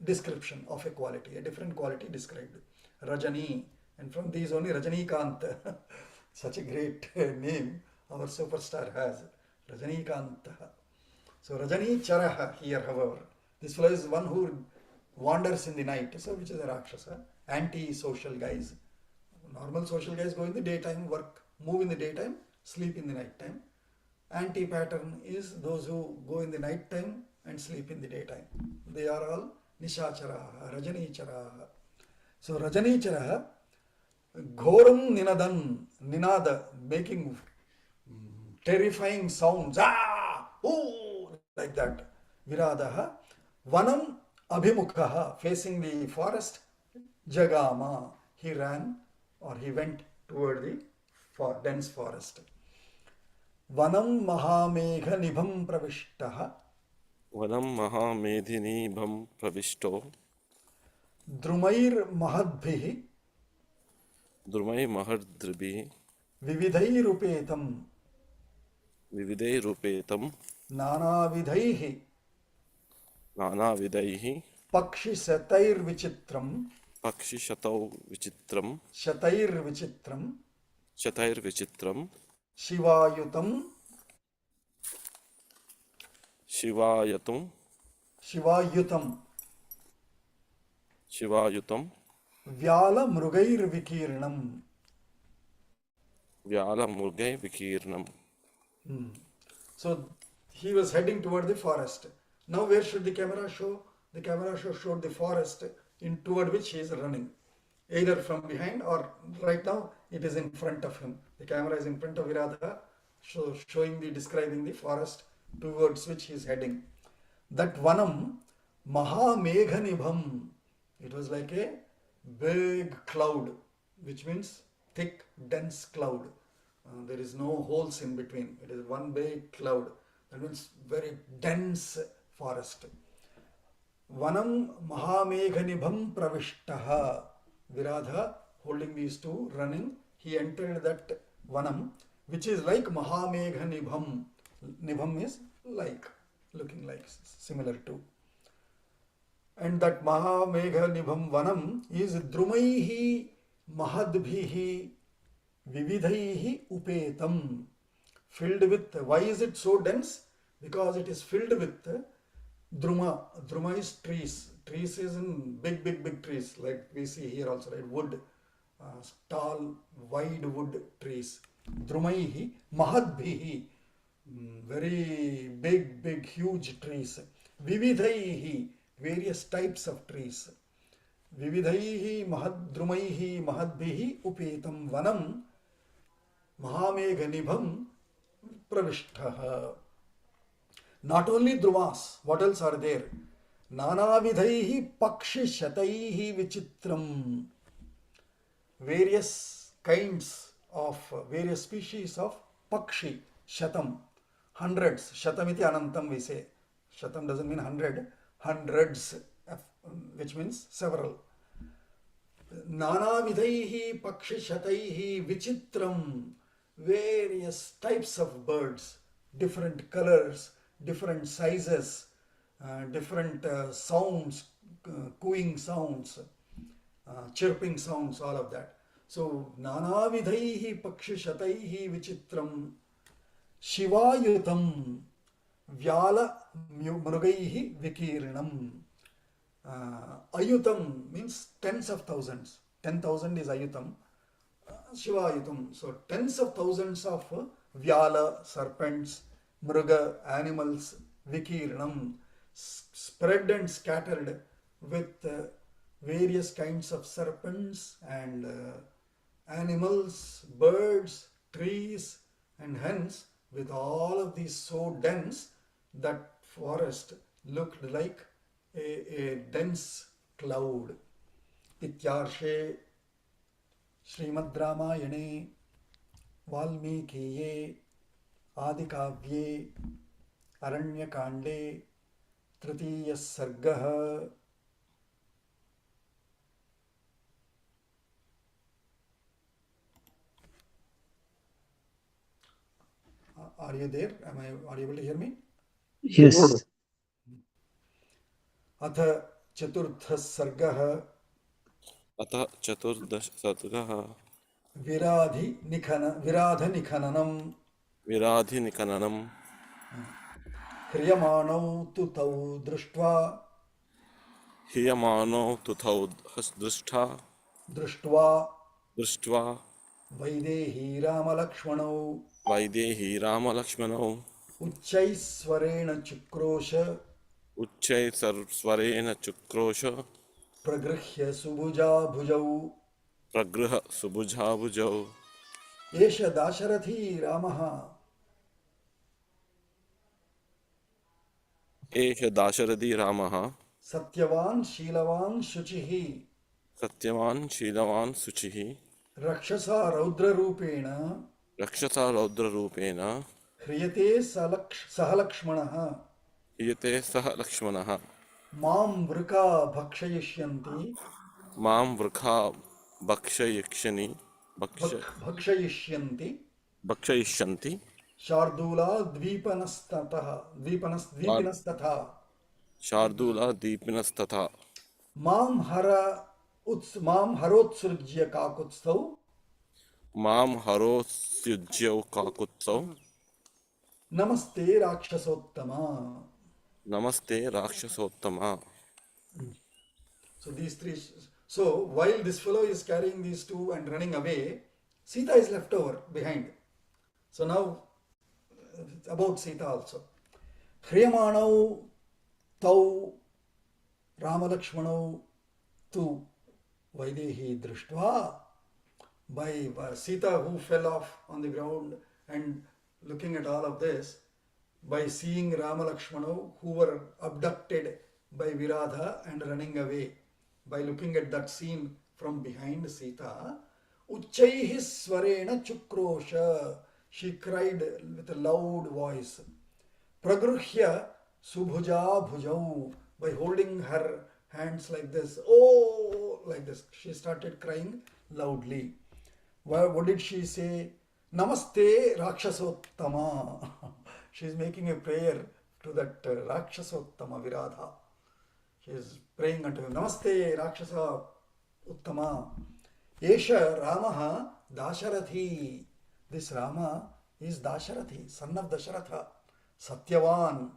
description of a quality, a different quality described. Rajani, and from these only Rajanikant, such a great name our superstar has, Rajanikant. So Rajani Charaha here, however, this fellow is one who wanders in the night, so which is a Rakshasa, anti-social guys. Normal social guys go in the daytime, work, move in the daytime, sleep in the night time. Anti-pattern is those who go in the night time and sleep in the daytime. They are all Nishacharaha, Rajanicharaha. So Rajanicharaha, Ghoram Ninadan, Ninada, making terrifying sounds, ooh, like that. Viradaha, Vanam Abhimukhaha, facing the forest, Jagama, he ran or he went toward the dense forest. Vanam Mahamegha Nibham Pravishtaha, Vanam Mahamedhinibham Pravishto Drumair Mahadbhihi, Drumai Mahardribi Vividhairupetam, Vividai Rupetam Nanavidhaihi, Nana Vidaihi Pakshi Satair Vichitram, Pakshi Shatau Vichitram Shatair Vichitram, Shatair Vichitram Shivayutam, Shivayatum Shivayutam, Shivayutam Vyala Mrugair Vikirnam. Vyala Murgai Vikirnam. So he was heading toward the forest. Now where should the camera show? The camera showed the forest in toward which he is running, either from behind or right now it is in front of him. The camera is in front of Viradha, describing the forest towards which he is heading. That Vanam Mahameghanibham, it was like a big cloud, which means thick, dense cloud. There is no holes in between. It is one big cloud. That means very dense forest. Vanam Mahameghanibham Pravishtaha. Viradha, holding these two, running, he entered that Vanam, which is like Mahameghanibham. Nibham is like, looking like, similar to. And that Mahameghanibham Vanam is Drumaihi Mahadbhihi Vividhaihi Upetam. Filled with, why is it so dense? Because it is filled with Druma. Druma is trees. Trees is in big trees, like we see here also, right? Wood, tall, wide wood trees. Drumaihi Mahadbhihi, very big, huge trees. Vividhaihi, various types of trees. Vividhaihi Drumaihi Mahadbhihi Upetam Vanam Mahameghanibham Pravishtaha. Not only Drumas, what else are there? Nanavidhaihi Pakshi Shataihi Vichitram. Various species of Pakshi, Shatam, hundreds. Shatamiti Anantam we say. Shatam doesn't mean 100, hundreds, which means several. Nanavidhaihi Pakshi Shataihi Vichitram. Various types of birds, different colors, different sizes, different sounds, cooing sounds, chirping sounds, all of that. So, Nanavidhaihi Pakshi Shataihi Vichitram Shivayutam Vyala Mrugaihi Vikirnam. Ayutam means tens of thousands. 10,000 is Ayutam. Shivayutam. So tens of thousands of Vyala, serpents, Mruga, animals, Vikirnam, spread and scattered with various kinds of serpents and animals, birds, trees, and hence with all of these so dense that forest looked like a dense cloud. Ityarshe Srimad Ramayane Valmikiye Adikavye Aranyakande Tritiya Sargaha. Are you there? Are you able to hear me? Yes. अथ चतुर्थः सर्गः अथ चतुर्दश सर्गः विराधनिखननम् विराधिनिखननम् ह्रियमाणौ तु तौ दृष्ट्वा हीयमानो तुथौ दृष्ट्वा दृष्ट्वा वैदेही रामलक्ष्मणौ वैदेही रामलक्ष्मणौ उच्चैस्वरेण चिक्रोश उच्चैस्वरेण चुक्रोश प्रगृह्य सुभुजाभुजौ प्रगृह सुभुजाभुजौ एष दाशरथी रामः एष दाशरथी रामः सत्यवान् शीलवान् शुचिः सत्यवान् शीलवान् शुचिः रक्षसा रौद्ररूपेण रक्षसा रौद्ररूपेण ह्रियते सह लक्ष्मणः हीयते सह लक्ष्मणः मां वृका भक्षयिष्यन्ति मां वृथा भक्षयिष्यन्ति भक्षयिष्यन्ति शार्दूला द्वीपनस्तथा शार्दूला दीपिनस्तथा मां हरोत्सृज्य काकुत्स्थौ मां हरोत्सृज्यौ काकुत्सौ नमस्ते राक्षसोत्तमा. नमस्ते राक्षसोत्तमा. So these three. So while this fellow is carrying these two and running away, Sita is left over behind. So now it's about Sita also. Hriyamanau tau Ramalakshmanau tu Vaidehi Drishtva. By Sita, who fell off on the ground, and looking at all of this, by seeing Ramalakshmanau, who were abducted by Viradha and running away, by looking at that scene from behind Sita, Uchaihi Swarena Chukrosha, she cried with a loud voice. Pragruhya Subhuja Bhujau, by holding her hands like this, oh, like this, she started crying loudly. What did she say? Namaste Rakshasottama. She is making a prayer to that Rakshasottama Viradha. She is praying unto him. Namaste Rakshasa Uttama. Esha Ramaha Dasharathi. This Rama is Dasharathi, son of Dasharatha. Satyavan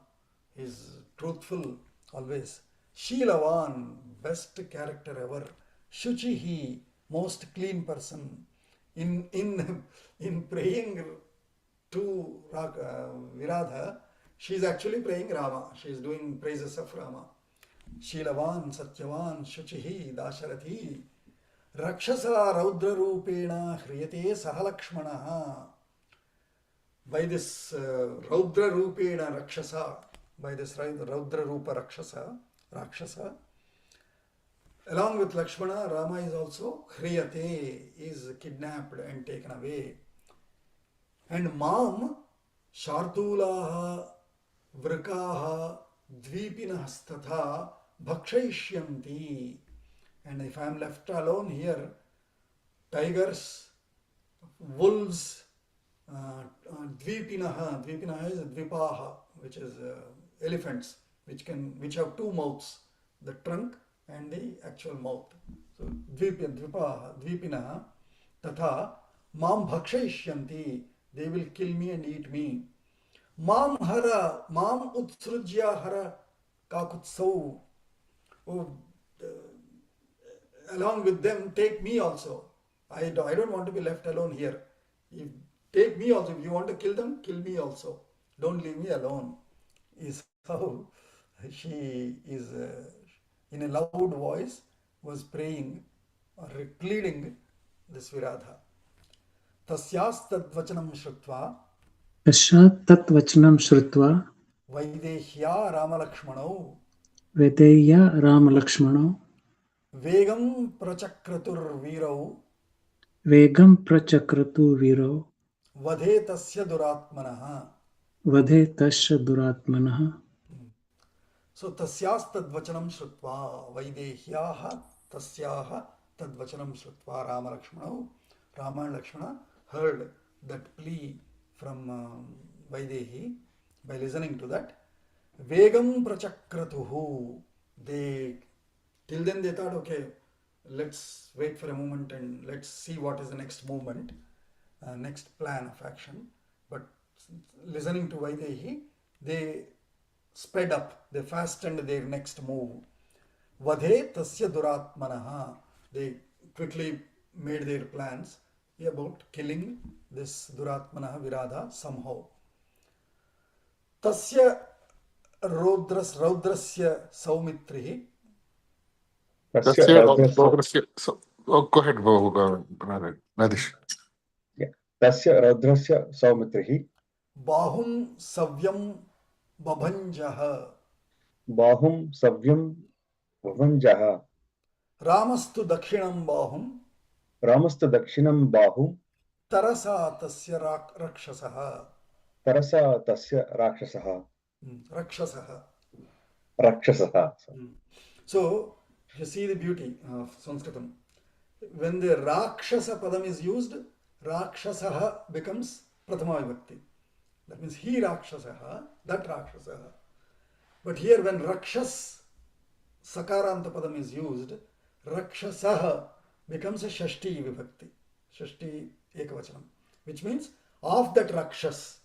is truthful always. Sheelavan, best character ever. Shuchihi, most clean person. In praying to Viradha, she is actually praying Rama. She is doing praises of Rama. Sheelavan, Satyavan, Shuchihi, Dasharathi. Rakshasa Raudra Rupena Hriyate Sahalakshmanaha. By this Raudra Rupena Rakshasa, by this Raudra Rupa Rakshasa, along with Lakshmana, Rama is also Hriyate, is kidnapped and taken away. And Mam, Shardulaha, Vrikaha, Dvipinahasthatha, Bhakshayishyanti. And if I am left alone here, tigers, wolves, Dvipinaha is Dvipaha, which is elephants, which have two mouths, the trunk and the actual mouth. So Dvipinaha, Tatha, Mam Bhakshayishyanti, they will kill me and eat me. Mam Hara, Mam Utsrujya Hara Kakutsau. Oh, along with them, take me also. I don't want to be left alone here. Take me also. If you want to kill them, kill me also. Don't leave me alone. Is how she is in a loud voice was praying or pleading this Viradha. Tasyas tadvachanam shrutva Tashat tat vachanam shrutva Vaidehya Ramalakshmanau Vedeya Ramalakshmano Vegam prachakratur virau Vegam prachakratu viro Vadhe tasya duratmanaha. Vadhe tasya duratmanaha. So tasyas tadvachanam shrutva Vaidehyaha tasyaha tadvachanam shrutva Rama and Lakshmana heard that plea from Vaidehi. By listening to that, Vegam prachakratuhu, they Till then they thought, okay, let's wait for a moment and let's see what is the next movement, next plan of action. But listening to Vaidehi, they sped up, they fastened their next move. Vadhe tasya duratmanaha. They quickly made their plans about killing this duratmanaha Viradha somehow. Tasya raudrasya saumitrihi. Tasya raudrasya. Go ahead, Nadish. Yeah. Tasya raudrasya saumitrihi. Bahum savyam babhanjaha. Bahum savyam vavanjaha. Ramastu dakshinam bahum. Ramastu dakshinam bahum. Tarasa tasya rakshasaha. Tarasa tasya rakshasaha. Rakshasaha. Rakshasaha. So, you see the beauty of Sanskritam. When the Rakshasa padam is used, Rakshasaha becomes Prathama Vibhakti. That means he Rakshasaha, that Rakshasaha. But here when Rakshas Sakaranta padam is used, Rakshasaha becomes a Shashti Vibhakti. Shashti Ekavachanam. Which means of that Rakshas.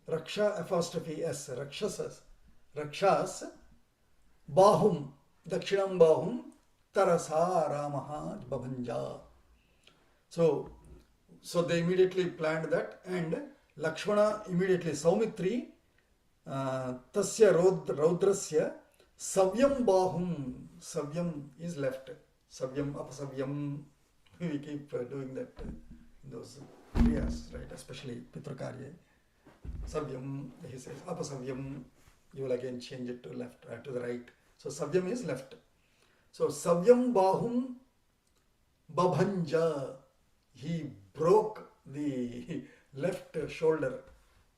Raksha apostrophe S. Rakshasas. Rakshas. Bahum. Dakshinam Bahum. Tarasa Ramaha Babhanja. So they immediately planned that, and Lakshmana immediately Saumitri Tasya Raudrasya Savyam Bahum. Savyam is left. Savyam, Apasavyam. We keep doing that in those kriyas, right? Especially Pitrukarya. Savyam, he says, Apasavyam. You will again change it to left, to the right. So Savyam is left. So Savyam Bahum Babhanja. He broke the left shoulder.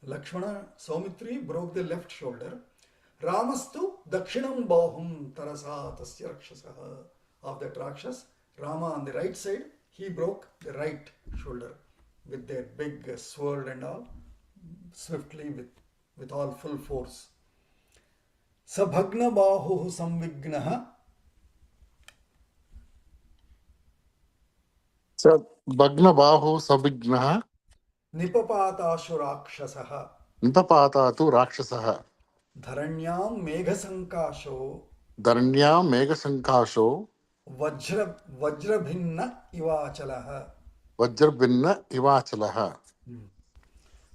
Lakshmana Saumitri broke the left shoulder. Ramastu Dakshinam Bahum Tarasa Tasya Rakshasaha. Of that Rakshas, Rama on the right side, he broke the right shoulder with their big sword and all, swiftly with all full force. Sabhagna Bahu Samvignaha. So, Bhagna Bahu Sabhignaha. Nipapatashu Rakshasaha. Nitapatatu Rakshasaha. Dharanyam Meghasankasho. Dharanya Megasankasho. Vajrabhinna Ivachalaha. Vajrabhinna Ivachalaha.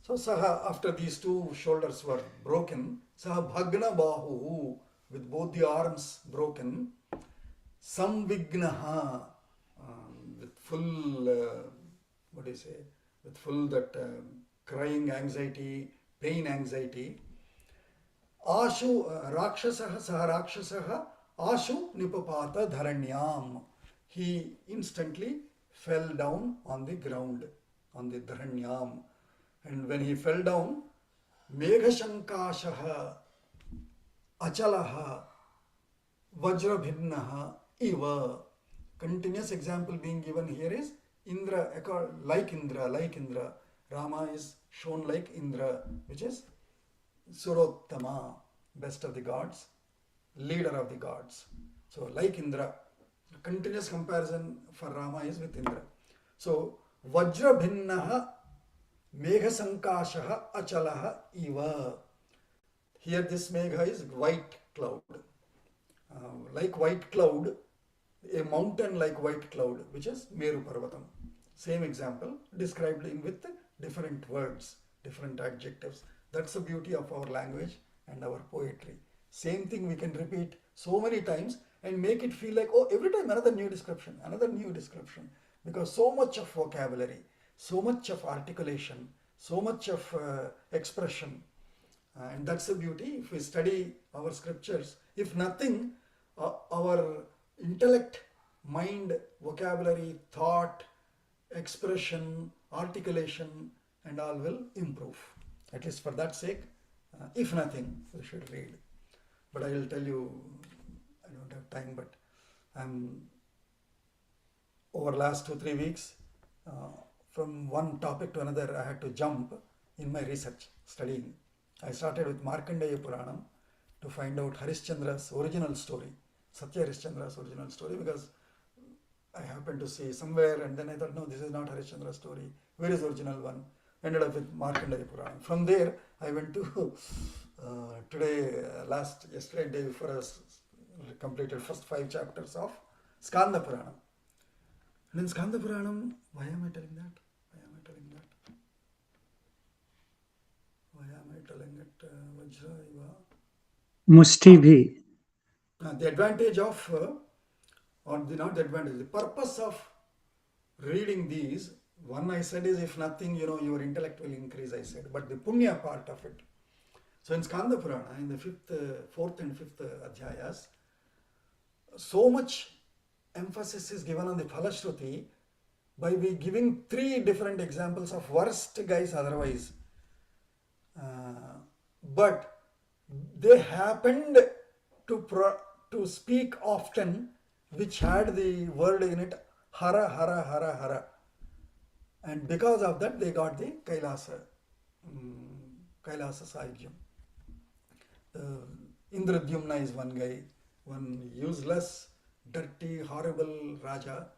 So Saha, after these two shoulders were broken, Saha Bhagna Bahu, with both the arms broken, Samvignaha, with full, with full that crying anxiety, pain anxiety. Ashu Rakshasaha, Saha Rakshasaha, Ashu Nipapata Dharanyam. He instantly fell down on the ground, on the Dharanyam. And when he fell down, Meghashankashaha, Achalaha, Vajrabhinnaha, Iva. Continuous example being given here is Indra, like Indra. Rama is shown like Indra, which is Surottama, best of the gods, leader of the gods. So like Indra, continuous comparison for Rama is with Indra. So Vajrabhinnaha Meghasankashaha Achalaha Iva. Here this Megha is white cloud. Like white cloud, a mountain like white cloud, which is Meru Parvatam. Same example described in with different words, different adjectives. That's the beauty of our language and our poetry. Same thing we can repeat so many times and make it feel like, oh, every time another new description, because so much of vocabulary, so much of articulation, so much of expression. And that's the beauty. If we study our scriptures, if nothing, our intellect, mind, vocabulary, thought, expression, articulation, and all will improve. At least for that sake, if nothing, we should read. But I will tell you, I don't have time, but over last 2-3 weeks, from one topic to another, I had to jump in my research, studying. I started with Markandeya Puranam to find out Harishchandra's original story. Satya Harishchandra's original story, because I happened to see somewhere, and then I thought, no, this is not Harishchandra's story. Where is the original one? Ended up with Markandeya Purana. From there, I went to yesterday, day before, completed first 5 chapters of Skanda Purana. And in Skanda Puranam, why am I telling that? Why am I telling it? Vajra Iva. Musti The advantage of, not the advantage, the purpose of reading these, one I said is, if nothing, your intellect will increase, I said, but the punya part of it. So in Skanda Purana, in the 4th and 5th adhyayas, so much emphasis is given on the Phalashruti by giving 3 different examples of worst guys otherwise. But they happened to speak often, which had the word in it, hara, hara, hara, hara. And because of that, they got the Kailasa Sahityam. Indradyumna is one guy, one useless, dirty, horrible Raja,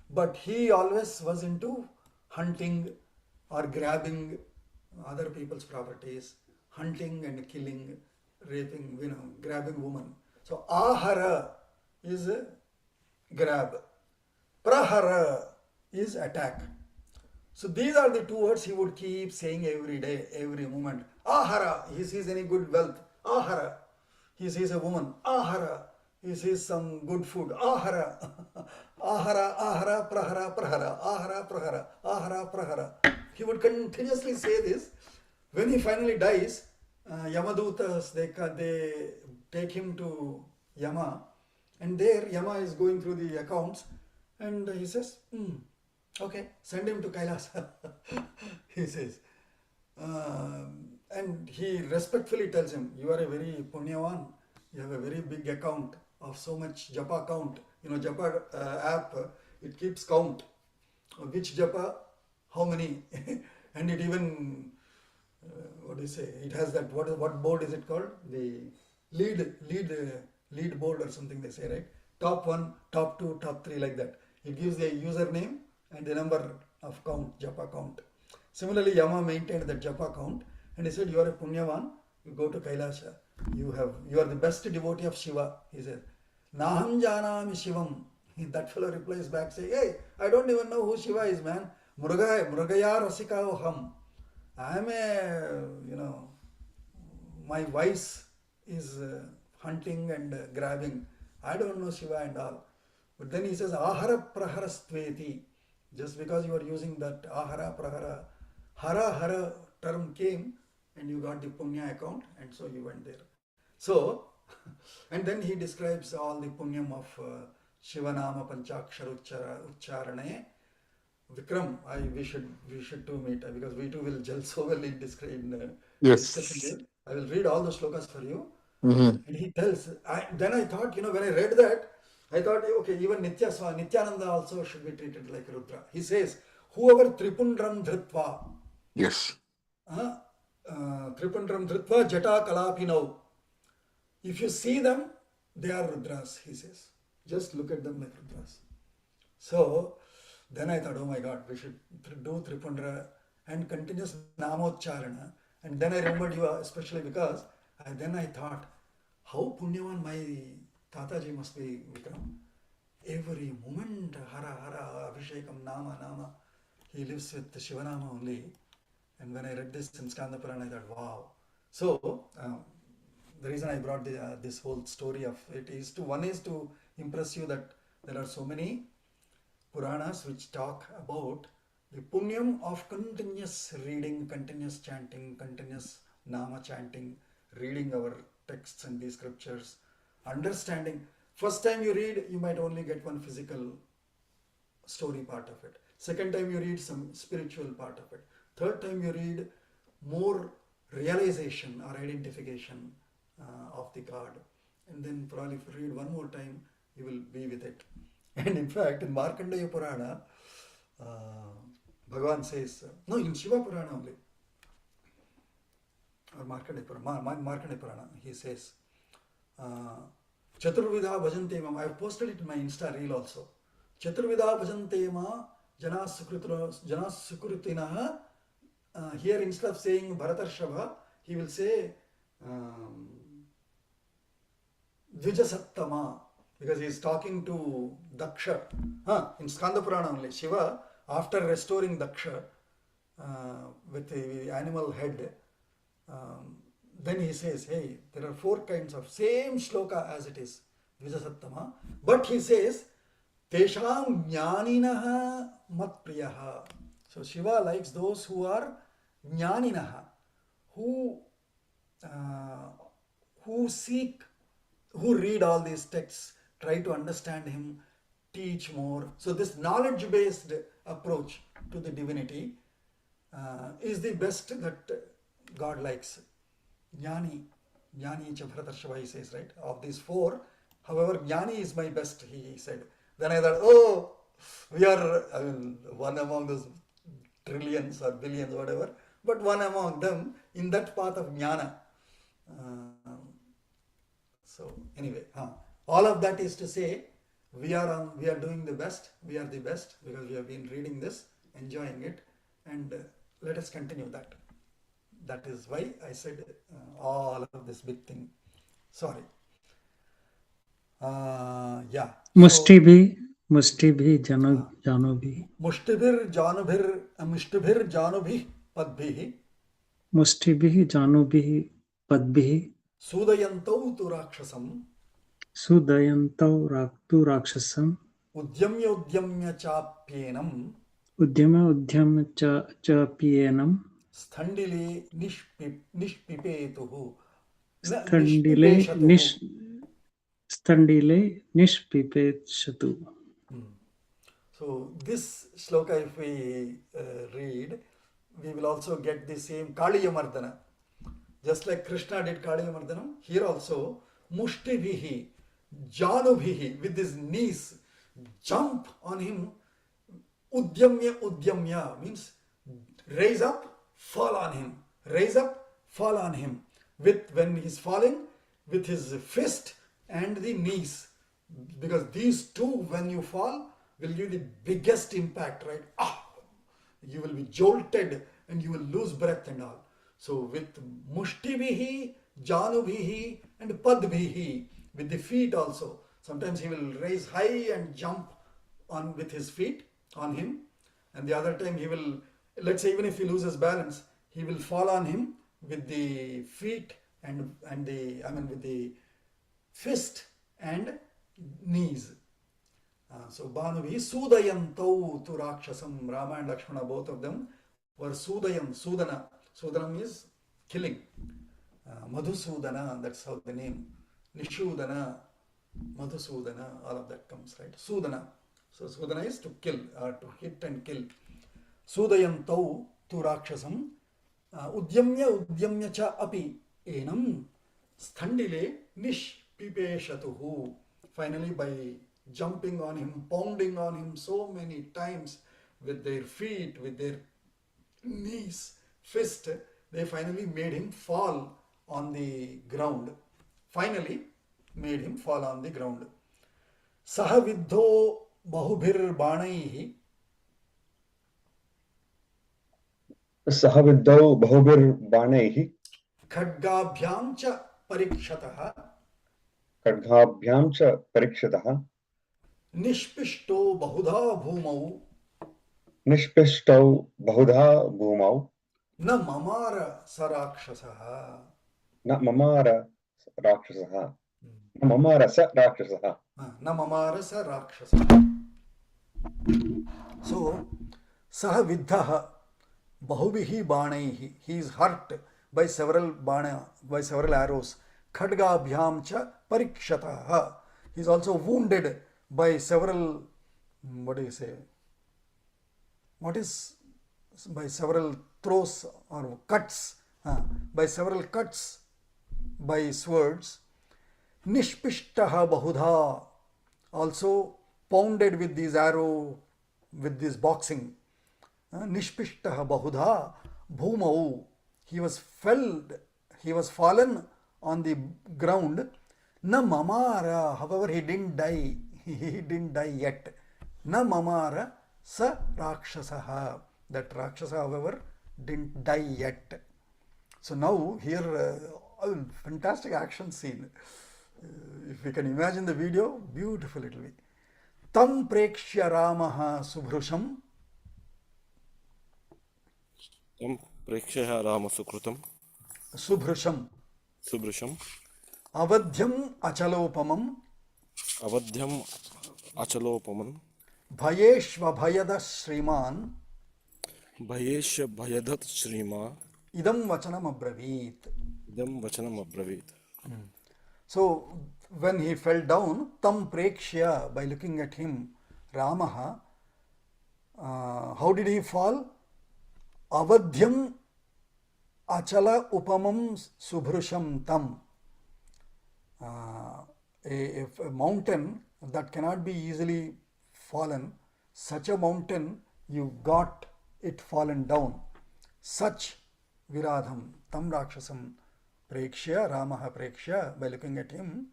but he always was into hunting or grabbing other people's properties, hunting and killing, raping, grabbing women. So ahara is grab, prahara is attack. So these are the 2 words he would keep saying every day, every moment. Ahara, he sees any good wealth. Ahara, he sees a woman. Ahara, he sees some good food. Ahara, ahara, ahara, prahara, prahara, ahara, prahara, ahara, prahara. He would continuously say this. When he finally dies, Yamadutas, they take him to Yama, and there Yama is going through the accounts, and he says, okay, send him to Kailasa. He says, and he respectfully tells him, you are a very punyavan, you have a very big account of so much japa count. Japa app, it keeps count. Which japa, how many, and it even, it has that, what board is it called? The lead board or something they say, right? Top 1, top 2, top 3, like that. It gives the username and the number of count, japa count. Similarly, Yama maintained that japa count, and he said, you are a punyavan, you go to Kailasha, you are the best devotee of Shiva. He said, Naham janami Shivam. That fellow replies back, say, hey, I don't even know who Shiva is, man. Murugaya rasika oham. I am my vice is hunting and grabbing. I don't know Shiva and all. But then he says, ahara praharastveti. Just because you are using that ahara prahara, hara hara term came, and you got the punya account, and so you went there. So, and then he describes all the punyam of Shivanama Panchakshara Ucharane. Vikram, we should too meet, because we too will gel so well in discussing it. I will read all the slokas for you. And he tells, then I thought, when I read that, I thought, okay, even Nityananda also should be treated like Rudra. He says, whoever Tripundram Dhritva. Yes. Tripundram Dhritva Jata Kalapinau. If you see them, they are Rudras, he says. Just look at them like Rudras. So, then I thought, oh my God, we should do Tripundra and continuous Namocharana. And then I remembered you, especially because then I thought, how punyavan my Tataji must be, Vikram. Every moment, hara hara, abhishekam, nama. He lives with Shivanama only. And when I read this in Skanda Purana, I thought, wow. So, the reason I brought this whole story of it is one is to impress you that there are so many Puranas which talk about the punyam of continuous reading, continuous chanting, continuous nama chanting, reading our texts and these scriptures, understanding. First time you read, you might only get one physical story part of it. Second time you read some spiritual part of it. Third time you read more realization or identification of the God. And then probably if you read one more time, you will be with it. And in fact, in Markandeya Purana, Bhagavan says, no, in Shiva Purana only, or Markandeya Purana, he says, Chaturvidha bhajante mam. I have posted it in my Insta reel also. Chaturvidha bhajante ma janas sukritinah. Here instead of saying Bharatarshabha, he will say Dvijasattama, because he is talking to Daksha. In Skanda Purana only, Shiva, after restoring Daksha with the animal head, then he says, hey, there are 4 kinds of same shloka as it is, Dvijasattama, but he says, Tesham jnaninaha matpriyaha. So Shiva likes those who are jnaninaha, who seek, who read all these texts, try to understand him, teach more. So this knowledge-based approach to the divinity is the best that God likes. Jnani cha Bharatarshabha, he says, right? Of these 4, however, Jnani is my best, he said. Then I thought, oh, we are one among those trillions or billions, whatever, but one among them in that path of Jnana. So anyway, all of that is to say, we are doing the best. We are the best because we have been reading this, enjoying it, and let us continue that. That is why I said all of this big thing. Sorry. Yeah. Mushtibhi janubhi. Mushtibhir janubhi padbhi. Mushtibhi janubhi padbhi. Sudayantau tu rakshasam. Sudayantau raktu rakshasam. Udyamya chapyenam. Udyamya chapyenam. Sthandile nishpipetuhu. Standile nishpipeshatu. So this shloka, if we read, we will also get the same Kaliya Mardana. Just like Krishna did Kaliya Mardanam, here also Mushtivihi, Janubhihi, with his knees, jump on him. Udyamya means raise up, fall on him. Raise up, fall on him. When he is falling, with his fist and the knees. Because these two, when you fall, will give the biggest impact, right? You will be jolted and you will lose breath and all. So with Mushtivihi, Janubhihi and Padbhihi, with the feet also. Sometimes he will raise high and jump on with his feet on him. And the other time he will, let's say even if he loses balance, he will fall on him with the feet and with the fist and knees. So Bhanuvi Sudayantau tu Rakshasam, Rama and Lakshmana, both of them were Sudana. Sudanam is killing. Madhusudana, that's how the name. Nishudana, Madhusudana, all of that comes, right? Sudana. So Sudana is to kill, to hit and kill. Sudayantau tu Rakshasam. Udyamya cha api enam. Sthandile nishpipeshatuhu. Finally, by jumping on him, pounding on him so many times with their feet, with their knees, fist, they finally made him fall on the ground. Finally made him fall on the ground. Sahavidho bahubhir banaihi. Sahaviddau bahubir banaihi. Khadgabhyam cha parikshataha. Khadgabhyam cha parikshataha. Nishpishto bahudha bhumau. Nishpistau bahudha bhumau. Na mamara sarakshasaha. Na mamara rakshasaha. Na mamara sa rakshasaha. Na mamara sarakshasaha. So, saha viddhaha bahubihi banaihi. He is hurt by several arrows. Khadgabhyam cha parikshataha. He is also wounded by several, by several throws or cuts, by several cuts by swords. Nishpishtaha bahudha, also pounded with these arrow, with this boxing. Nishpishtaha bahudha bhumau, he was fallen on the ground. Na mamara, however, he didn't die. He didn't die yet. Na mamara sa rakshasaha. That rakshasa, however, didn't die yet. So now here, fantastic action scene. If we can imagine the video, beautiful it will be. Tam prekshya Ramaha subhrusham. तं प्रेक्ष्य रामसुकृतं Subhrusham. सुभृशं Avadhyam achalopamam. अवध्यम् अचलोपमं Bhayeshva bhayada Sriman. भयेश भयधत् श्रीमा Idam vachanam abravit. इदं वचनम् अब्रवीत्. So when he fell down, tam prekshya, by looking at him, Ramaha, how did he fall? Avadhyam achala upamam subhrusham tam. A mountain that cannot be easily fallen, such a mountain you got it fallen down. Such viradham tam rakshasam prekshya, Ramaha prekshya, by looking at him.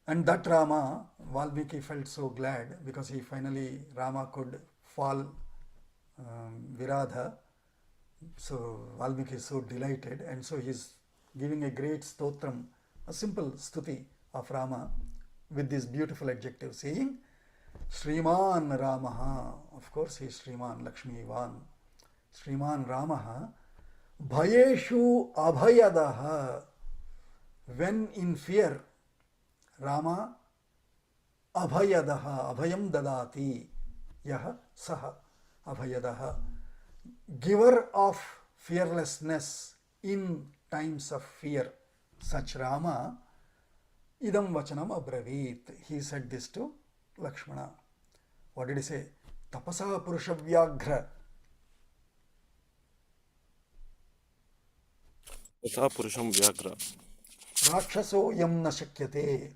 And that Rama, Valmiki felt so glad because he finally, Rama could fall Viradha. So Valmiki is so delighted, and so he is giving a great stotram, a simple stuti of Rama with this beautiful adjective, saying Shriman Ramaha. Of course he is Shriman, Lakshmivan. Shriman Ramaha Bhayeshu Abhayadaha. When in fear, Rama Abhayadaha, Abhayam Dadati, Yaha Saha Abhayadaha, giver of fearlessness in times of fear. Such Rama, Idam Vachanam Abravit. He said this to Lakshmana. What did he say? Tapasa Purusha Vyaghra. तथा पुरुषं व्याघ्र Rakshaso yam na shakyate.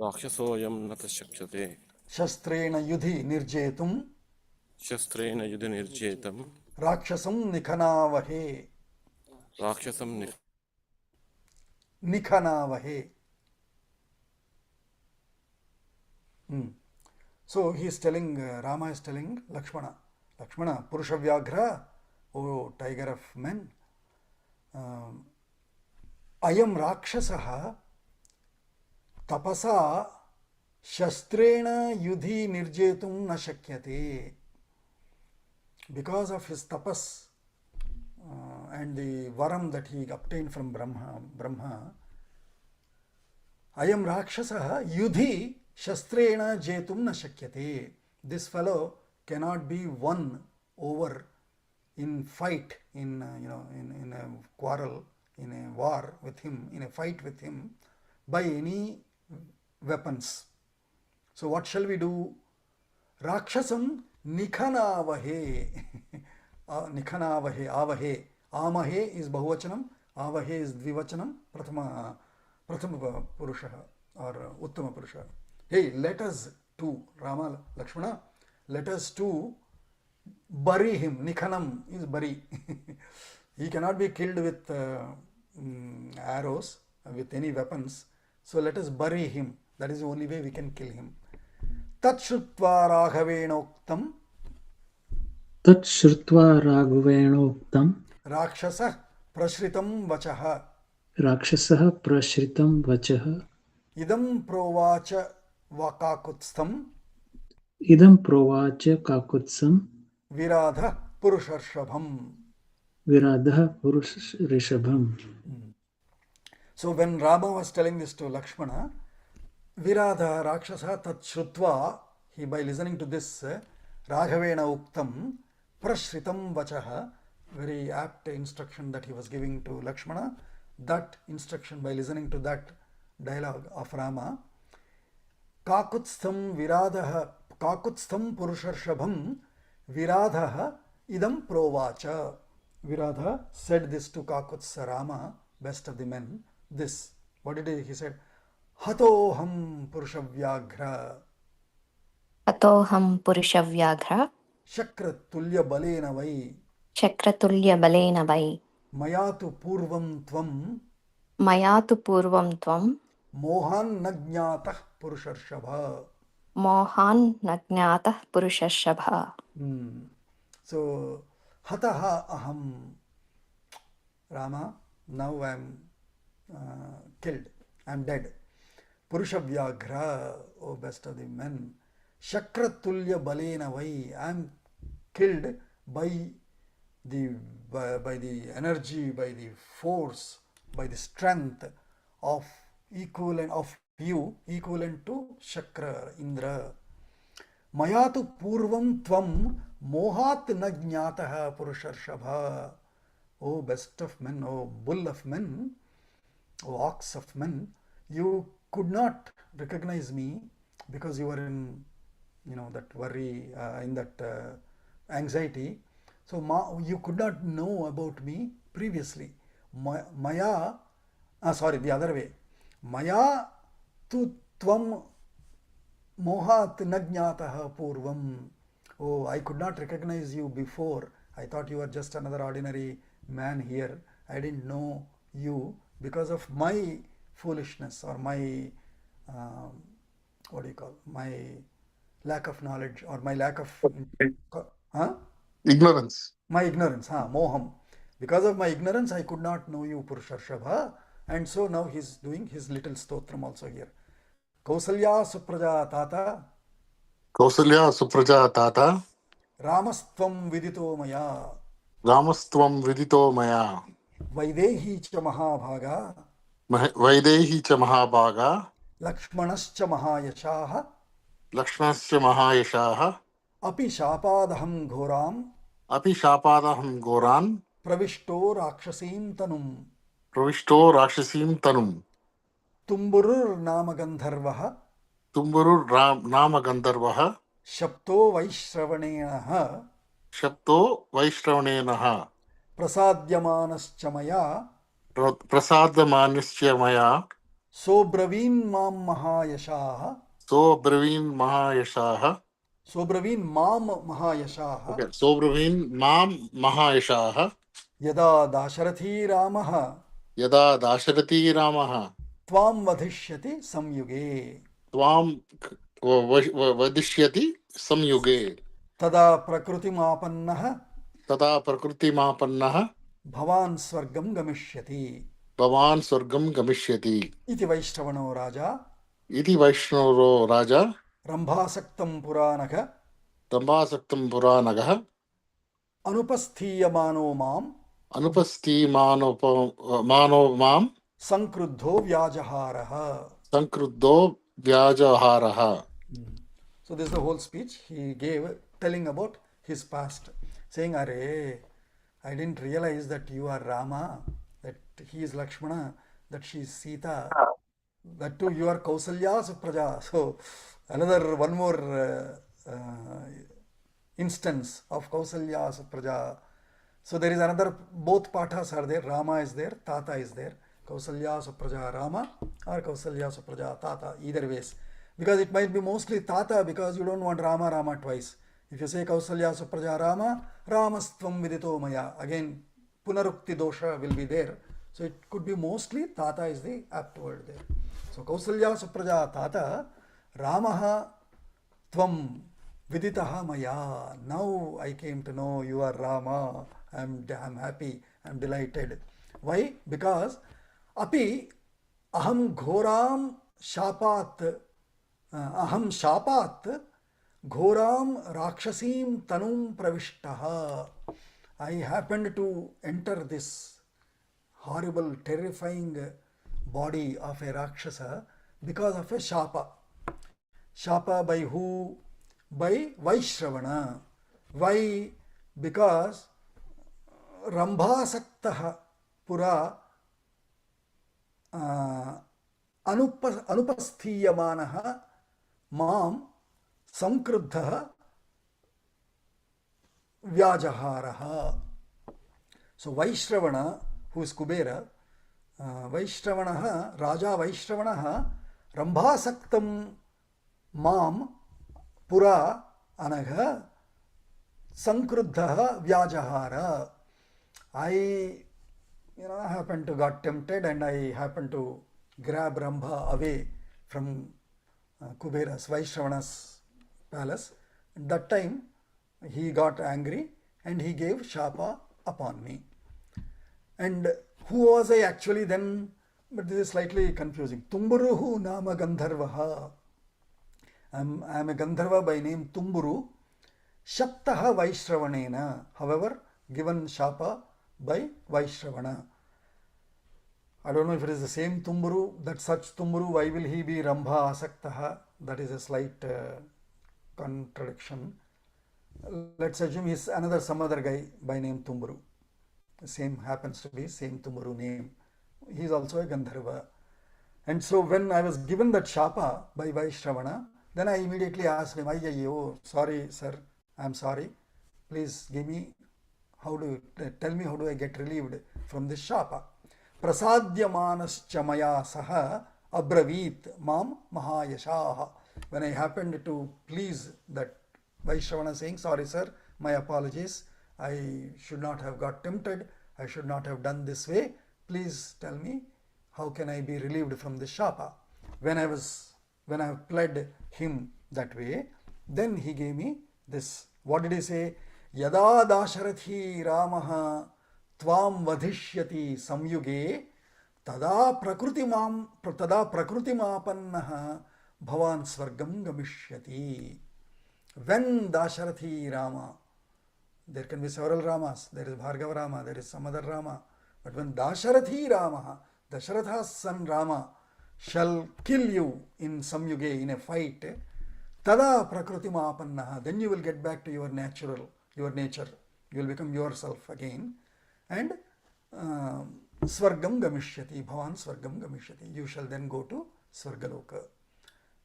राक्षसोऽयं न शक्यते Shastrena yudhi nirjetum. शस्त्रेण युधनिर्जेतं Rakshasam nikhanavahe. राक्षसं Nikhanavahe. So he is telling, Rama is telling Lakshmana, Lakshmana, Purusha Vyaghra, O tiger of men, Ayam Rakshasaha Tapasa Shastrena Yudhi Nirjetum Na Shakyate. Because of his tapas and the varam that he obtained from Brahma, Ayam Rakshasaha Yudhi Shastrena Jetum Na Shakyate. This fellow cannot be won over in fight, in a quarrel, in a war with him, in a fight with him, by any weapons. So what shall we do? Rakshasam nikhanavahe. Nikhanavahe, avahe. Amahe is bahuvachanam, avahe is dvivachanam, prathama purusha or uttama purusha. Hey, let us two, Rama, Lakshmana, let us two bury him. Nikhanam is bury. He cannot be killed with arrows, with any weapons. So let us bury him. That is the only way we can kill him. Tat shrutva raghavenoktam. Tat shrutva raghavenoktam. Rakshasa prashritam vachaha. Rakshasah prashritam vachaha. Idam provacha vakakutstam. Idam provacha kakutsam. Viradha purusharshabham. Viradha purusharishabham. So when Rama was telling this to Lakshmana, Viradha Rakshasa tat shrutva, he by listening to this, Raghavena uktam, prashritam vachaha, very apt instruction that he was giving to Lakshmana, that instruction by listening to that dialogue of Rama, Kakutstham Viradaha, Kakutstham Purusharshabham, Viradha idam provacha. Viradha said this to Kakutsa Rama, best of the men, this. What did he said? Hatoham Purusha Vyaghra. Hatoham Purusha Vyaghra. Shakratulya balena vai. Shakratulya balena vai. Mayatu purvam tvam. Mayatu purvam tvam. Mohan Nagnatah Purusharshabha. Mohan Nagnatah Purushashabha. So, Hataha Aham. Rama, now I am killed. I am dead. Purusha Vyaghra, O best of the men. Shakratulya Balena Vai. I am killed by the energy, by the force, by the strength of equivalent of you, equivalent to Shakra, Indra. Mayatu Purvam Tvam Mohat Nagnataha Purusharshabha. O best of men, O bull of men, O ox of men, you could not recognize me because you were in, that worry, in that anxiety. So you could not know about me previously. Maya, the other way. Maya tu tvam mohat nagnataha purvam. Oh, I could not recognize you before. I thought you were just another ordinary man here. I didn't know you because of my foolishness or my my lack of knowledge or my lack of Ignorance. my ignorance, moham. Because of my ignorance, I could not know you, Purusharshabha. And so now he's doing his little stotram also here. Kausalya Supraja Tata. Kausalya Supraja Tata. Ramastvam Vidito Maya. Ramastvam Vidito Maya. Vaidehi cha Mahabhaga. Vaidehi cha Mahabhaga. Lakshmanascha Mahayashaha. Lakshmanascha Mahayashaha. Api Shapadaham Ghoram. Api Shapadaham Goran. Pravishto Rakshasim Tanum. Pravishto Rakshasim Tanum. Tumburur Namagandharvaha. Tumburur Namagandharvaha. Shapto Vaishravanena. Shapto Vaishravanena. Prasadyamanascha Maya. Prasadyamanascha Maya. So Braveen Mam Mahayashaha. So Braveen Mahayashaha. Sobraveen Mam Mahayashaha. Okay. Sobraveen Mam Mahayashaha. Yada Dasharathi Ramaha. Yada Dasharathi Ramaha. Tvam Vadhishyati Samyuge. Tvam Vadhishyati Samyuge. Tada Prakrutimapannaha. Tada Prakrutimapannaha. Bhavan Swargam Gamishyati. Bhavan Swargam Gamishyati. Iti Vaishravano Raja. Iti Vaishnavo Raja. Rambhasaktam Puranaka. Rambhasaktam Puranaka. Anupasthiyamano Mam. Anupasthiyamano Mam. Sankruddho Vyajaharaha. Sankruddho Vyajaharaha. So this is the whole speech he gave telling about his past. Saying, Arey, I didn't realize that you are Rama, that he is Lakshmana, that she is Sita, that too you are Kausalya Supraja. So one more instance of Kausalya Supraja. So there is another, both pathas are there, Rama is there, Tata is there. Kausalya Supraja Rama or Kausalya Supraja Tata, either ways. Because it might be mostly Tata because you don't want Rama twice. If you say Kausalya Supraja Rama, Ramastvam Vidito Maya, again Punarukti dosha will be there. So it could be mostly Tata is the apt word there. So Kausalya Supraja Tata, Ramaha Tvam Viditaha Maya. Now I came to know you are Rama. I'm happy. I'm delighted. Why? Because Api Aham Ghoram Shapat Aham Shapat Ghoram Rakshasim Tanum Pravishtaha. I happened to enter this horrible, terrifying body of a Rakshasa because of a Shapa. Shapa by who? By Vaishravana. Why? Because Rambhasaktaha Pura Anupasthiyamanaha Mam Sankruddha Vyajaharaha. So Vaishravana, who is Kubera, Vaishravanaha, Raja Vaishravanaha, Rambhasaktam Mam Pura Anagha Sankruddha Vyajahara. I happened to got tempted and I happened to grab Rambha away from Kubera's, Vaishravana's palace. At that time, he got angry and he gave Shapa upon me. And who was I actually then? But this is slightly confusing. Tumburuhu nama Gandharvaha. I am a Gandharva by name Tumburu. Shaptaha Vaishravanena. However, given Shapa by Vaishravana. I don't know if it is the same Tumburu, that such Tumburu, why will he be Rambha Asaktaha? That is a slight contradiction. Let's assume he's some other guy by name Tumburu. Same happens to be same Tumburu name. He is also a Gandharva. And so when I was given that Shapa by Vaishravana, then I immediately asked him, oh, sorry sir, I am sorry. Please give me, tell me how do I get relieved from this Shapa. Prasadyamanascha maya saha abravit mam mahayashaha. When I happened to please that Vaishravana saying, sorry sir, my apologies, I should not have got tempted, I should not have done this way, please tell me how can I be relieved from this Shapa. When I have pled him that way, then he gave me this. What did he say? Yada Dasharathi Ramaha Tvam vadhishyati samyuge tada prakruti mapannaha bhavan swargam gamishyati. When Dasharathi Rama, there can be several Ramas, there is Bhargava Rama, there is some other Rama, but when Dasharathi Rama, Dasharatha's son Rama, shall kill you in samyuge, in a fight, tada prakriti mapannaha, then you will get back to your nature, you will become yourself again, and swargam gamishyati, bhavan swargam gamishyati, you shall then go to Swargaloka.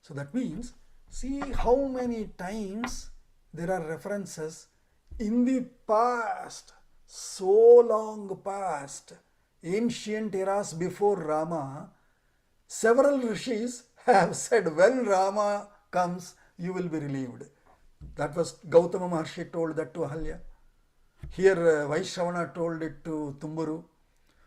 So that means, see how many times there are references in the past, so long past, ancient eras before Rama. Several rishis have said, when Rama comes, you will be relieved. That was Gautama Maharshi told that to Ahalya. Here Vaishravana told it to Tumburu.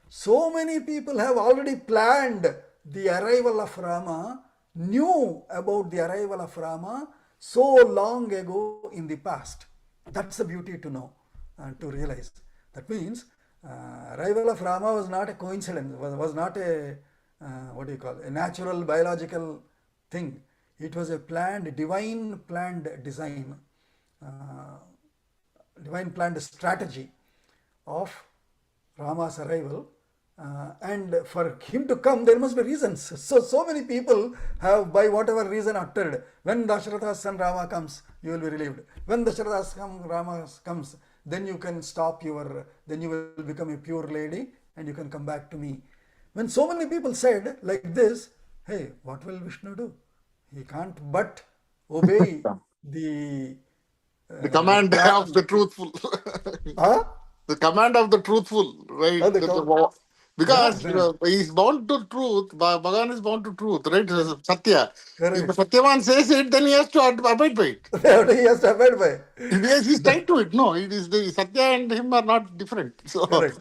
So many people have already planned the arrival of Rama, knew about the arrival of Rama so long ago in the past. That's the beauty to know and to realize. That means arrival of Rama was not a coincidence, was not a a natural biological thing. It was a planned, divine planned design, divine planned strategy of Rama's arrival. And for him to come, there must be reasons. So many people have, by whatever reason, uttered, when Dasharatha's son Rama comes, you will be relieved. When Dasharatha's son Rama comes, then you can then you will become a pure lady and you can come back to me. When so many people said like this, hey, what will Vishnu do? He can't but obey the command of the truthful. The command of the truthful, right? Because he is bound to truth. Bhagavan is bound to truth, right? Satya. Correct. If Satyavan says it, then he has to abide by it. He has to abide by it. Yes, he's tied to it. No, it is the Satya and him are not different. So correct.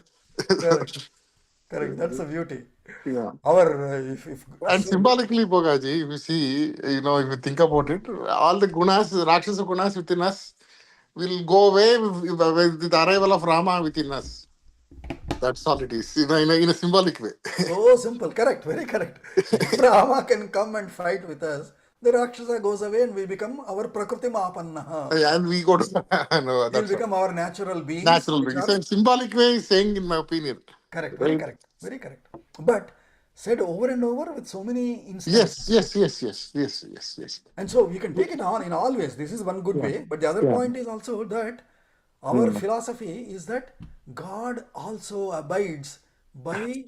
That's the beauty. Yeah. And symbolically, Bhogaji, if you see, if you think about it, all the gunas, Rakshasa gunas within us will go away with the arrival of Rama within us. That's all it is, in a symbolic way. So simple, correct, very correct. If Rama can come and fight with us, the Rakshasa goes away and we become our Prakriti Mapannaha. And we go to... no, we'll become our natural beings. Natural beings. So in symbolic way, saying, in my opinion. Correct, very correct, very correct. But said over and over with so many instances. Yes. And so we can take it on in all ways. This is one good way. But the other point is also that our philosophy is that God also abides by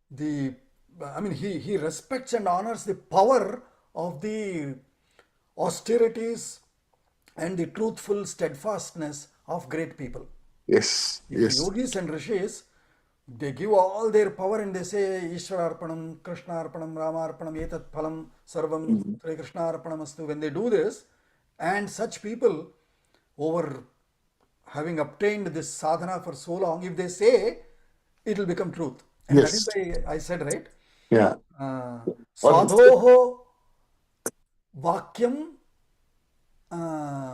the, he respects and honors the power of the austerities and the truthful steadfastness of great people. Yes. Yogis and rishis, they give all their power and they say Ishvara Arpanam, Krishna Arpanam, Rama Arpanam, Etat Phalam, Sarvam, Sri Krishna Arpanam Astu. When they do this, and such people, over having obtained this sadhana for so long, if they say, it will become truth. And that is why I said, right, Yeah. What is Sadhoho Vakyam.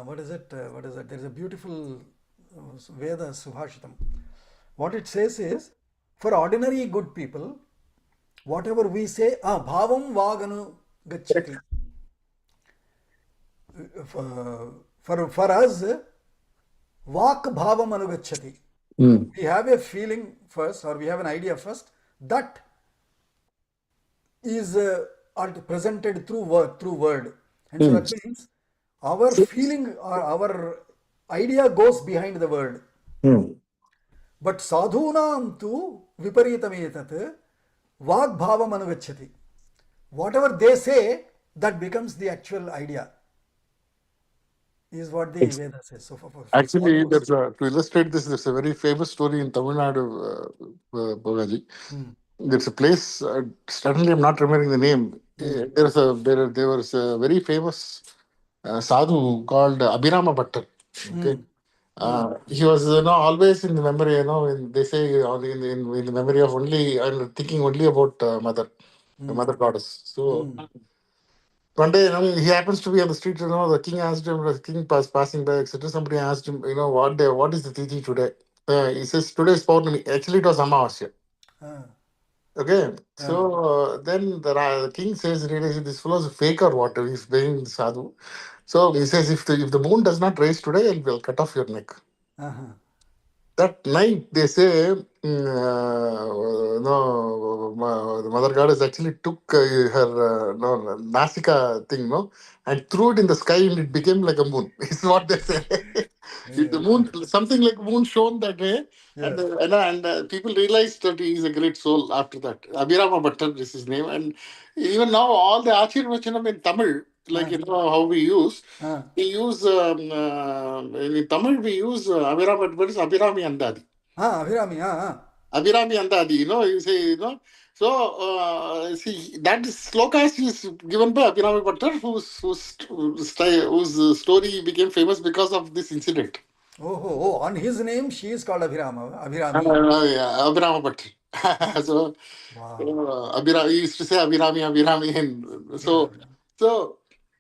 What is it? What is it? There is a beautiful Veda Subhashitam. What it says is, for ordinary good people, whatever we say, bhavam vaganu gacchati. For us, vak bhavam anugacchati. We have a feeling first, or we have an idea first, that is presented through word. And so that means our feeling or our idea goes behind the word. But sadhunam tu viparitam etat vag bhavam anugacchati. Whatever they say, that becomes the actual idea, is what the Veda says. So for Actually, sadhus, to illustrate this, there's a very famous story in Tamil Nadu, Bhogaji. There's a place, suddenly I'm not remembering the name. There was a very famous sadhu called Abhirama Bhattar. Okay. He was always in the memory, they say in the memory of only, I'm thinking only about the mother goddess. So one day, he happens to be on the street, the king asked him, the king passing by, etc. Somebody asked him, what is the teaching today? He says, today is Purnami. Actually, it was Amavasya. Okay, so then the king says, really, this fellow is a fake or what? He's playing sadhu. So he says, if the moon does not rise today, I'll cut off your neck. That night, they say, the mother goddess actually took her Nasika thing, and threw it in the sky, and it became like a moon. Is what they say. If the moon, something like moon shone that way, and people realized that he is a great soul after that. Abhirama Bhattar is his name, and even now all the Achirvachanam in Tamil, like how we use. We use in Tamil. We use Abhirama Bhattar is Abhirami Andadi. Abhirami, Abhirami Andadi. You say So see that sloka is given by Abhirami Bhattar, whose story became famous because of this incident. on his name she is called Abhirami. Yeah, Abhirama Bhattar. So Abhirami, he used to say Abhirami, and so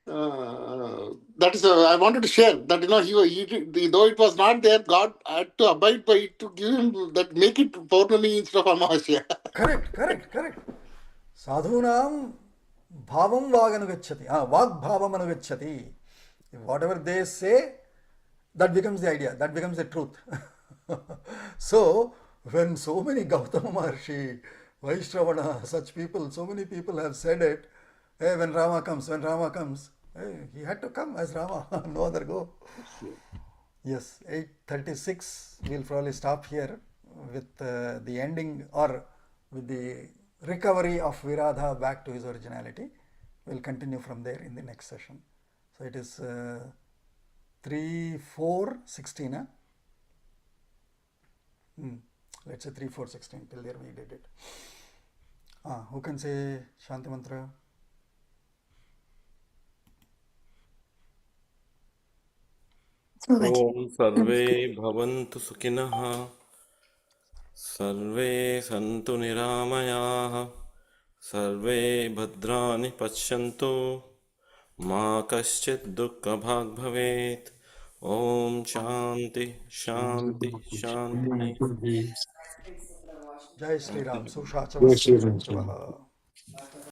that is I wanted to share that he though it was not there, God had to abide by it to give him that, make it Purnami instead of Amavasya. Correct. Sadhunam bhavam vaganugacchati. Vag bhavam anugacchati. Whatever they say, that becomes the idea, that becomes the truth. So when so many Gautama Maharshi, Vaishravana, such people, so many people have said it, hey, when Rama comes, hey, he had to come as Rama, no other go. Yes, 8:36, we'll probably stop here with the ending, or with the recovery of Viradha back to his originality. We'll continue from there in the next session. So it is 3:4:16. Let's say 3:4:16. Till there we did it. Who can say Shanti Mantra? ॐ सर्वे भवन्तु सुखिनः सर्वे सन्तु निरामयाः सर्वे भद्राणि पश्यन्तु मा कश्चित् दुःखभाग् भवेत् ॐ शान्ति शान्ति शान्ति Jai Sri Ram. Susha Chavasya Chavah.